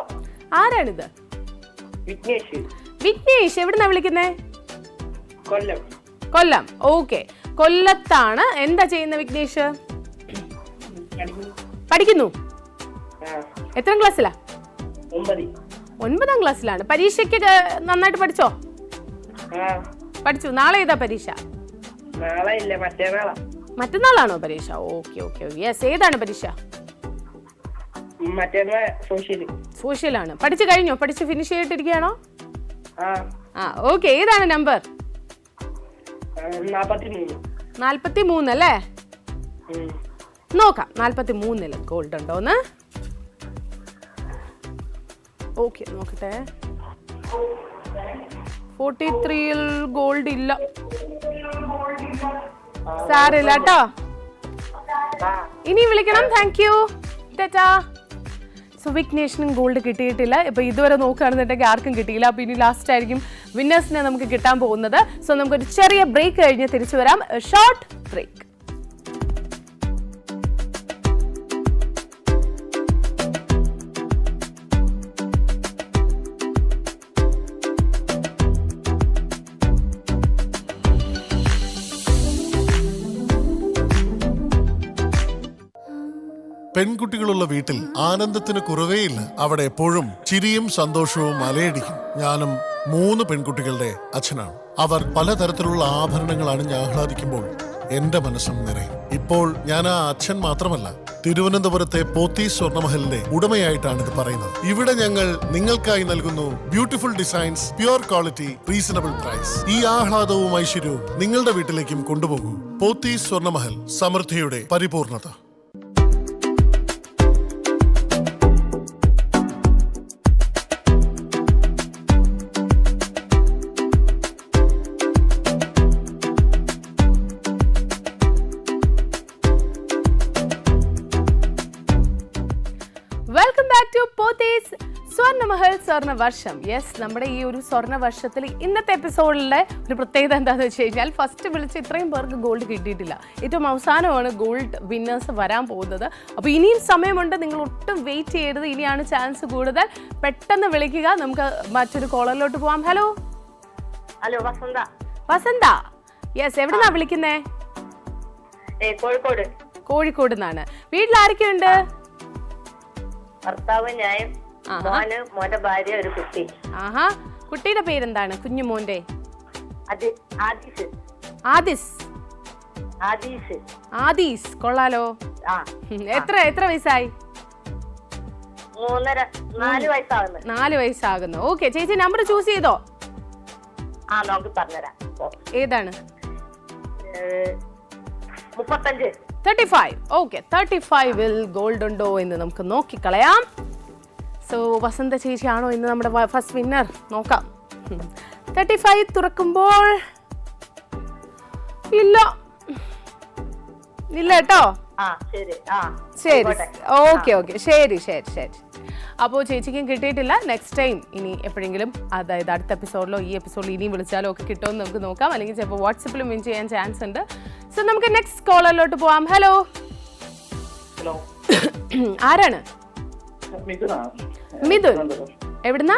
ആരാണിത്? വിഘ്നേഷ്, വിഘ്നേഷ് എവിടുന്നാ വിളിക്കുന്നേ? കൊല്ലം. കൊല്ലം. ഓക്കെ കൊല്ലത്താണ്. എന്താ ചെയ്യുന്ന വിഘ്നേഷ്? പഠിക്കുന്നു. എത്രാം ക്ലാസ്സിലാ? 9ാം ക്ലാസ്സിലാണ്. പരീക്ഷയ്ക്ക് നന്നായിട്ട് പഠിച്ചോ? പഠിച്ചു. നാളെ ഏതാ പരീക്ഷ? നാളെ ഇല്ല, മറ്റന്നാളാ. മറ്റന്നാളാണോ പരീക്ഷ? ഓക്കെ യെസ് ഏതാണ് പരീക്ഷ? സോഷ്യലാണ്. പഠിച്ചു കഴിഞ്ഞോ? പഠിച്ച് ഫിനിഷ് ചെയ്തിട്ടിരിക്കുകയാണോ? ഓക്കെ ഏതാണ് നമ്പർ? 43 അല്ലേ? നോക്കാം 43 ഗോൾഡ് ഉണ്ടോന്ന്. ഓക്കെ നോക്കട്ടെ. 43 ഗോൾഡ് ഇല്ല. സാരില്ല കേട്ടോ. ഇനി വിളിക്കണം. Thank you. സോ വിഘ്നേഷിനും ഗോൾഡ് കിട്ടിയിട്ടില്ല. ഇപ്പൊ ഇതുവരെ നോക്കുകയാണെന്നുണ്ടെങ്കിൽ ആർക്കും കിട്ടിയില്ല. അപ്പൊ ഇനി ലാസ്റ്റ് ആയിരിക്കും വിന്നേഴ്സിനെ നമുക്ക് കിട്ടാൻ പോകുന്നത്. സോ നമുക്കൊരു ചെറിയ ബ്രേക്ക് കഴിഞ്ഞ് തിരിച്ചു വരാം. Short break. പെൺകുട്ടികളുള്ള വീട്ടിൽ ആനന്ദത്തിന് കുറവേയില്ല. അവിടെ എപ്പോഴും ചിരിയും സന്തോഷവും അലയടിക്കും. ഞാനും 3 പെൺകുട്ടികളുടെ അച്ഛനാണ്. അവർ പലതരത്തിലുള്ള ആഭരണങ്ങൾ അണിഞ്ഞ് ആഹ്ലാദിക്കുമ്പോൾ എന്റെ മനസ്സും നിറയും. ഇപ്പോൾ ഞാൻ ആ അച്ഛൻ മാത്രമല്ല, തിരുവനന്തപുരത്തെ പോത്തീസ് സ്വർണ്ണമഹലിന്റെ ഉടമയായിട്ടാണ് ഇത് പറയുന്നത്. ഇവിടെ ഞങ്ങൾ നിങ്ങൾക്കായി നൽകുന്നു beautiful designs, pure quality, reasonable price. ഈ ആഹ്ലാദവും ഐശ്വര്യവും നിങ്ങളുടെ വീട്ടിലേക്കും കൊണ്ടുപോകൂ. പോത്തീസ് സ്വർണ്ണമഹൽ, സമൃദ്ധിയുടെ പരിപൂർണത. Welcome back to Pothys Swarnamahal Swarnavarsham. Yes നമ്മുടെ ഈ ഒരു സ്വർണ്ണവർഷത്തിൽ ഇന്നത്തെ എപ്പിസോഡിലെ ഒരു പ്രത്യേകത എന്താണെന്ന് വെച്ച് കഴിഞ്ഞാൽ ഫസ്റ്റ് വിളിച്ച് ഇത്രയും പേർക്ക് ഗോൾഡ് കിട്ടിയിട്ടില്ല. ഏറ്റവും അവസാനമാണ് ഗോൾഡ് വിന്നേഴ്സ് വരാൻ പോകുന്നത്. അപ്പോൾ ഇനിയും സമയമുണ്ട്. നിങ്ങൾ ഒട്ടും വെയിറ്റ് ചെയ്യരുത്. ഇനിയാണ് ചാൻസ് കൂടുതൽ. പെട്ടെന്ന് വിളിക്കുക. നമുക്ക് മറ്റൊരു കോളറിലോട്ട് പോവാം. ഹലോ വസന്ത. യെസ് എവിടുന്നാ വിളിക്കുന്നേ? കോഴിക്കോട് നിന്നാണ്. വീട്ടിൽ ആരൊക്കെയുണ്ട്? ഭർത്താവ്, ഞാൻ, മോന്, മോന്റെ ഭാര്യ, ഒരു കുട്ടി. ആഹാ. കുട്ടിയുടെ പേരെന്താണ്? കുഞ്ഞു മോന്റെ? ആദീസ്. കൊള്ളാലോ. എത്ര വയസ്സായി? 4 വയസ്സാകുന്നു. ഓക്കെ ചേച്ചി നമ്പർ ചൂസ് ചെയ്തോ? നമുക്ക് പറഞ്ഞുതരാം. ഏതാണ്? 35. 35. ഓക്കെ 35 ഗോൾഡ് ഉണ്ടോ എന്ന് നമുക്ക് നോക്കിക്കളയാം. സോ വസന്ത ചേച്ചിയാണോ ഇന്ന് നമ്മുടെ ഫസ്റ്റ് വിന്നർ? നോക്കാം. 35 തുറക്കുമ്പോൾ ഇല്ല കേട്ടോ. ശരി ഓക്കെ ശരി. അപ്പോൾ ചേച്ചിക്കും കിട്ടിയിട്ടില്ല. നെക്സ്റ്റ് ടൈം ഇനി എപ്പോഴെങ്കിലും, അതായത് അടുത്ത എപ്പിസോഡിലോ ഈ എപ്പിസോഡിൽ ഇനിയും വിളിച്ചാലോ ഒക്കെ കിട്ടുമെന്ന് നമുക്ക് നോക്കാം. അല്ലെങ്കിൽ ചിലപ്പോൾ വാട്സപ്പിലും വിൻ ചെയ്യാൻ ചാൻസ് ഉണ്ട്. സോ നമുക്ക് നെക്സ്റ്റ് കോളറിലോട്ട് പോവാം. ഹലോ ആരാണ്? മിഥുൻ. എവിടുന്നാ?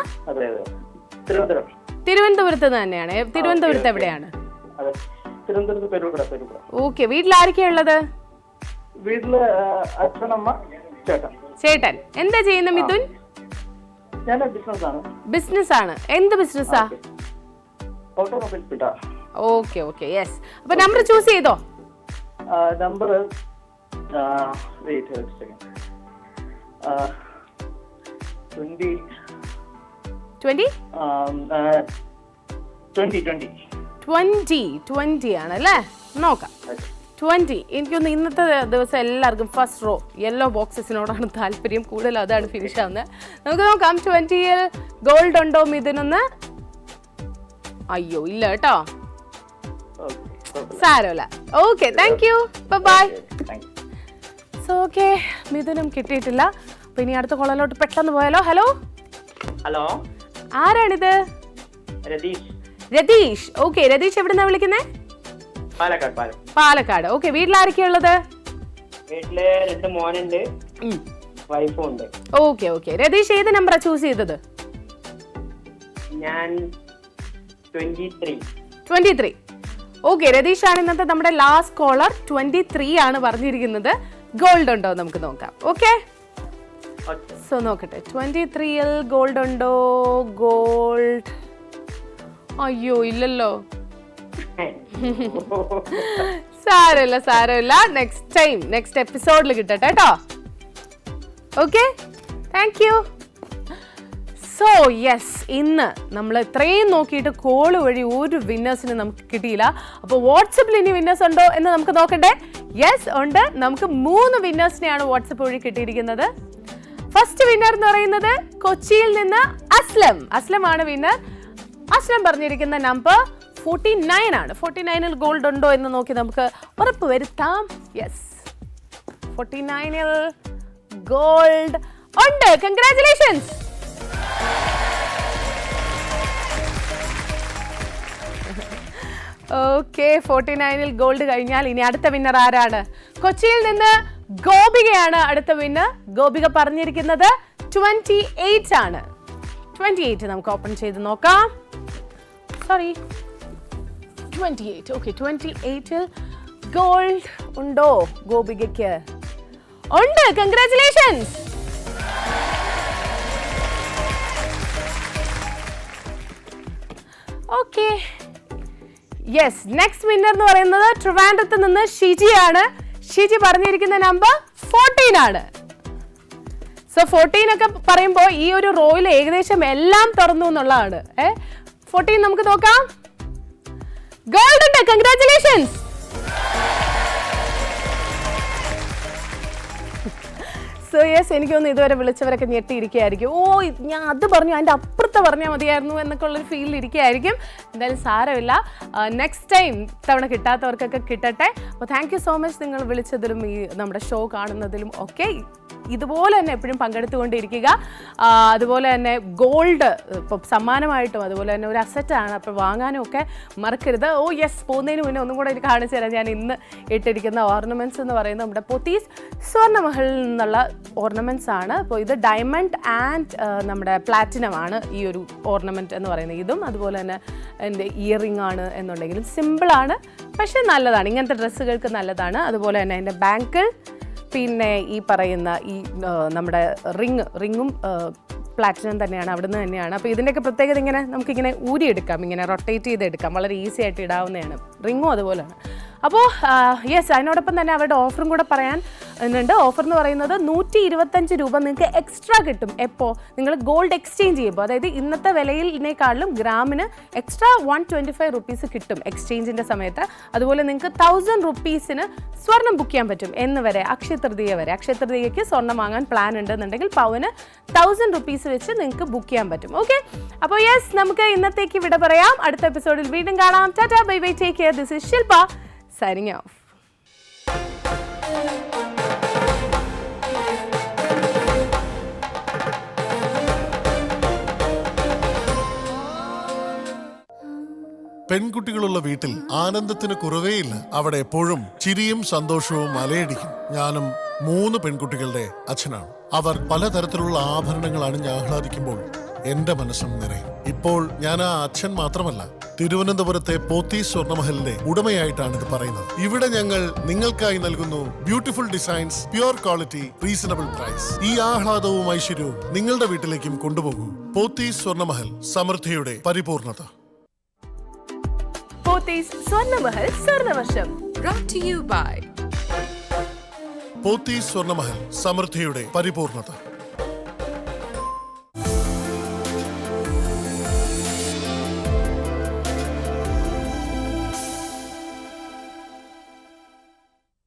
തിരുവനന്തപുരത്ത് തന്നെയാണ്. തിരുവനന്തപുരത്ത് എവിടെയാണ്? ഓക്കെ വീട്ടിൽ ആരൊക്കെയാ ഉള്ളത്? വീട്ടില് അച്ഛനമ്മ, ചേട്ടൻ. എന്താ ചെയ്യുന്ന മിഥുൻ? ബിസിനസ് ആണ്. എന്ത് ബിസിനസ്സാ? Okay yes. അപ്പൊ നമ്പർ ചൂസ് ചെയ്തോ? നമ്പർ 20 20? 20 ആണ് അല്ലേ? നോക്കാം. 20. എനിക്കൊന്ന് ഇന്നത്തെ ദിവസം എല്ലാവർക്കും ഫസ്റ്റ് റോ യെല്ലോ ബോക്സസിനോടാണ് താല്പര്യം കൂടുതൽ, അതാണ് ഫിനിഷ് ആവുന്നത്. നമുക്ക് നോക്കാം 20ൽ ഗോൾഡ് ഉണ്ടോ മിഥുനൊന്ന്. അയ്യോ ഇല്ല കേട്ടോ, സാരമില്ല. Okay, thank you, bye. So okay, മിഥുനും കിട്ടിയിട്ടില്ല. അപ്പൊ ഇനി അടുത്ത കോളിലോട്ട് പെട്ടെന്ന് പോയാലോ. ഹലോ ഹലോ, ആരാണിത്? രതീഷ്. ഓക്കെ, രതീഷ് എവിടുന്നാ വിളിക്കുന്നേ? പാലക്കാട്. ഓക്കെ, വീട്ടിലാരൊക്കെയുള്ളത്? വീട്ടില് 2 മോനുണ്ട്, വൈഫും ഉണ്ട്. ഓക്കെ ഓക്കെ, രതീഷ് ഏത് നമ്പറാ ചൂസ് ചെയ്തത്? ഞാൻ 23. 23. ഓക്കെ, രതീഷ് ആണ് ഇന്നത്തെ നമ്മുടെ ലാസ്റ്റ് കോളർ. 23 ആണ് പറഞ്ഞിരിക്കുന്നത്. ഗോൾഡ് ഉണ്ടോ നമുക്ക് നോക്കാം. ഓക്കെ, സോ നോക്കട്ടെ 23ൽ ഗോൾഡ് ഉണ്ടോ. ഗോൾഡ്, അയ്യോ ഇല്ലല്ലോ. സാരമില്ല, നെക്സ്റ്റ് എപ്പിസോഡിൽ കിട്ടട്ടെ കേട്ടോ. Okay, thank U. So yes, ഇന്ന് നമ്മൾ ഇത്രയും നോക്കിയിട്ട് കോള് വഴി ഒരു വിന്നേഴ്സിന് നമുക്ക് കിട്ടിയില്ല. അപ്പോൾ വാട്സപ്പിൽ ഇനി വിന്നേഴ്സ് ഉണ്ടോ എന്ന് നമുക്ക് നോക്കണ്ടേ? യെസ് ഉണ്ട്, നമുക്ക് 3 വിന്നേഴ്സിനെയാണ് വാട്സപ്പ് വഴി കിട്ടിയിരിക്കുന്നത്. ഫസ്റ്റ് വിന്നർ എന്ന് പറയുന്നത് കൊച്ചിയിൽ നിന്ന് അസ്ലം ആണ് വിന്നർ. അസ്ലം പറഞ്ഞിരിക്കുന്ന നമ്പർ 49 ആണ്. 49ൽ ഗോൾഡ് ഉണ്ടോ എന്ന് നോക്കി നമുക്ക് ഉറപ്പ് വരുത്താം. യെസ്, 49ൽ ഗോൾഡ് ഉണ്ട്. കൺഗ്രാറ്റുലേഷൻസ്. ഓക്കെ, 49ൽ ഗോൾഡ് കഴിഞ്ഞാൽ ഇനി അടുത്ത വിന്നർ ആരാണ്? കൊച്ചിയിൽ നിന്ന് ഗോപികയാണ് അടുത്ത വിന്നർ. ഗോപിക പറഞ്ഞിരിക്കുന്നത് 28 ആണ്. 28 നമുക്ക് ഓപ്പൺ ചെയ്ത് നോക്കാം. സോറി, 28. ഓക്കെ, 28ൽ ഗോൾഡ് ഉണ്ടോ ഗോപികയ്ക്ക്? ഉണ്ട്. Congratulations. Okay, yes, next winner എന്ന് പറയുന്നത് ട്രിവാൻഡ്രത്ത് നിന്ന് ഷിജിയാണ്. ഷിജി പറഞ്ഞിരിക്കുന്ന നമ്പർ 14 ആണ്. സോ 14 ഒക്കെ പറയുമ്പോൾ ഈ ഒരു റോയിൽ ഏകദേശം എല്ലാം തുറന്നു എന്നുള്ളതാണ്. 14 നമുക്ക് നോക്കാം. ഗോൾഡ് ഉണ്ട്. കൺഗ്രാറ്റുലേഷൻസ്. സോ യെസ്, എനിക്കൊന്ന് ഇതുവരെ വിളിച്ചവരൊക്കെ ഞെട്ടിയിരിക്കുകയായിരിക്കും. ഓ, ഞാൻ അത് പറഞ്ഞു, അതിൻ്റെ അപ്പുറത്ത് പറഞ്ഞാൽ മതിയായിരുന്നു എന്നൊക്കെ ഉള്ളൊരു ഫീലിൽ ഇരിക്കുകയായിരിക്കും. എന്തായാലും സാരമില്ല, നെക്സ്റ്റ് ടൈം തവണ കിട്ടാത്തവർക്കൊക്കെ കിട്ടട്ടെ. അപ്പോൾ താങ്ക് യു സോ മച്ച് നിങ്ങൾ വിളിച്ചതിലും ഈ നമ്മുടെ ഷോ കാണുന്നതിലും ഒക്കെ. ഇതുപോലെ തന്നെ എപ്പോഴും പങ്കെടുത്തുകൊണ്ടിരിക്കുക. അതുപോലെ തന്നെ ഗോൾഡ് ഇപ്പോൾ സമ്മാനമായിട്ടും അതുപോലെ തന്നെ ഒരു അസറ്റാണ്, അപ്പോൾ വാങ്ങാനും ഒക്കെ മറക്കരുത്. ഓ യെസ്, പോകുന്നതിന് മുന്നേ ഒന്നും കൂടെ എനിക്ക് കാണിച്ചു തരാം. ഞാൻ ഇന്ന് ഇട്ടിരിക്കുന്ന ഓർണമെൻറ്റ്സ് എന്ന് പറയുന്നത് നമ്മുടെ പോത്തീസ് സ്വർണ്ണമഹലിൽ നിന്നുള്ള ഓർണമെൻറ്റ്സ് ആണ്. അപ്പോൾ ഇത് ഡയമണ്ട് ആൻഡ് നമ്മുടെ പ്ലാറ്റിനം ആണ് ഈ ഒരു ഓർണമെൻറ്റ് എന്ന് പറയുന്നത്. ഇതും അതുപോലെ തന്നെ എൻ്റെ ഇയറിംഗ് ആണ് എന്നുണ്ടെങ്കിലും സിമ്പിളാണ്, പക്ഷേ നല്ലതാണ്. ഇങ്ങനത്തെ ഡ്രസ്സുകൾക്ക് നല്ലതാണ്. അതുപോലെ തന്നെ എൻ്റെ ബാങ്കിൾ, പിന്നെ ഈ പറയുന്ന ഈ നമ്മുടെ റിങ്ങും പ്ലാറ്റിനം തന്നെയാണ്, അവിടുന്ന് തന്നെയാണ്. അപ്പോൾ ഇതിൻ്റെയൊക്കെ പ്രത്യേകത ഇങ്ങനെ നമുക്കിങ്ങനെ ഊരിയെടുക്കാം, ഇങ്ങനെ റൊട്ടേറ്റ് ചെയ്തെടുക്കാം, വളരെ ഈസി ആയിട്ട് ഇടാവുന്നതാണ്. റിങ്ങും അതുപോലെയാണ്. അപ്പോൾ യെസ്, അതിനോടൊപ്പം തന്നെ അവരുടെ ഓഫറും കൂടെ പറയാൻ ഉണ്ട്. ഓഫർ എന്ന് പറയുന്നത് 125 രൂപ നിങ്ങൾക്ക് എക്സ്ട്രാ കിട്ടും. എപ്പോൾ നിങ്ങൾ ഗോൾഡ് എക്സ്ചേഞ്ച് ചെയ്യുമ്പോൾ, അതായത് ഇന്നത്തെ വിലയിനേക്കാളും ഗ്രാമിന് എക്സ്ട്രാ 125 റുപ്പീസ് കിട്ടും എക്സ്ചേഞ്ചിൻ്റെ സമയത്ത്. അതുപോലെ നിങ്ങൾക്ക് 1000 റുപ്പീസിന് സ്വർണം ബുക്ക് ചെയ്യാൻ പറ്റും എന്ന് വരെ, അക്ഷയ തൃതീയ വരെ. അക്ഷയ തൃതീയയ്ക്ക് സ്വർണ്ണം വാങ്ങാൻ പ്ലാൻ ഉണ്ടെന്നുണ്ടെങ്കിൽ പവന് 1000 റുപ്പീസ് വെച്ച് നിങ്ങൾക്ക് ബുക്ക് ചെയ്യാൻ പറ്റും. ഓക്കെ, അപ്പോൾ യെസ്, നമുക്ക് ഇന്നത്തേക്ക് വിട പറയാം. അടുത്ത എപ്പിസോഡിൽ വീണ്ടും കാണാം. Tata, bye bye, take care. This is Shilpa signing off. പെൺകുട്ടികളുള്ള വീട്ടിൽ ആനന്ദത്തിന് കുറവേയില്ല. അവിടെ എപ്പോഴും ചിരിയും സന്തോഷവും അലയടിക്കും. ഞാനും 3 പെൺകുട്ടികളുടെ അച്ഛനാണ്. അവർ പലതരത്തിലുള്ള ആഭരണങ്ങൾ അണിഞ്ഞ് ആഹ്ലാദിക്കുമ്പോൾ എന്റെ മനസ്സും നിറയും. ഇപ്പോൾ ഞാൻ ആ അച്ഛൻ മാത്രമല്ല, തിരുവനന്തപുരത്തെ പോത്തീസ് സ്വർണ്ണമഹലിന്റെ ഉടമയായിട്ടാണ് ഇത് പറയുന്നത്. ഇവിടെ ഞങ്ങൾ നിങ്ങൾക്കായി നൽകുന്നു beautiful designs, pure quality, reasonable price. ഈ ആഹ്ലാദവും ഐശ്വര്യവും നിങ്ങളുടെ വീട്ടിലേക്കും കൊണ്ടുപോകൂ. പോത്തീസ് സ്വർണ്ണമഹൽ, സമൃദ്ധിയുടെ പരിപൂർണത. Pothys Swarnamahal സ്വർണ്ണവർഷം brought to you by Pothys Swarnamahal, സമൃദ്ധിയുടെ പരിപൂർണത.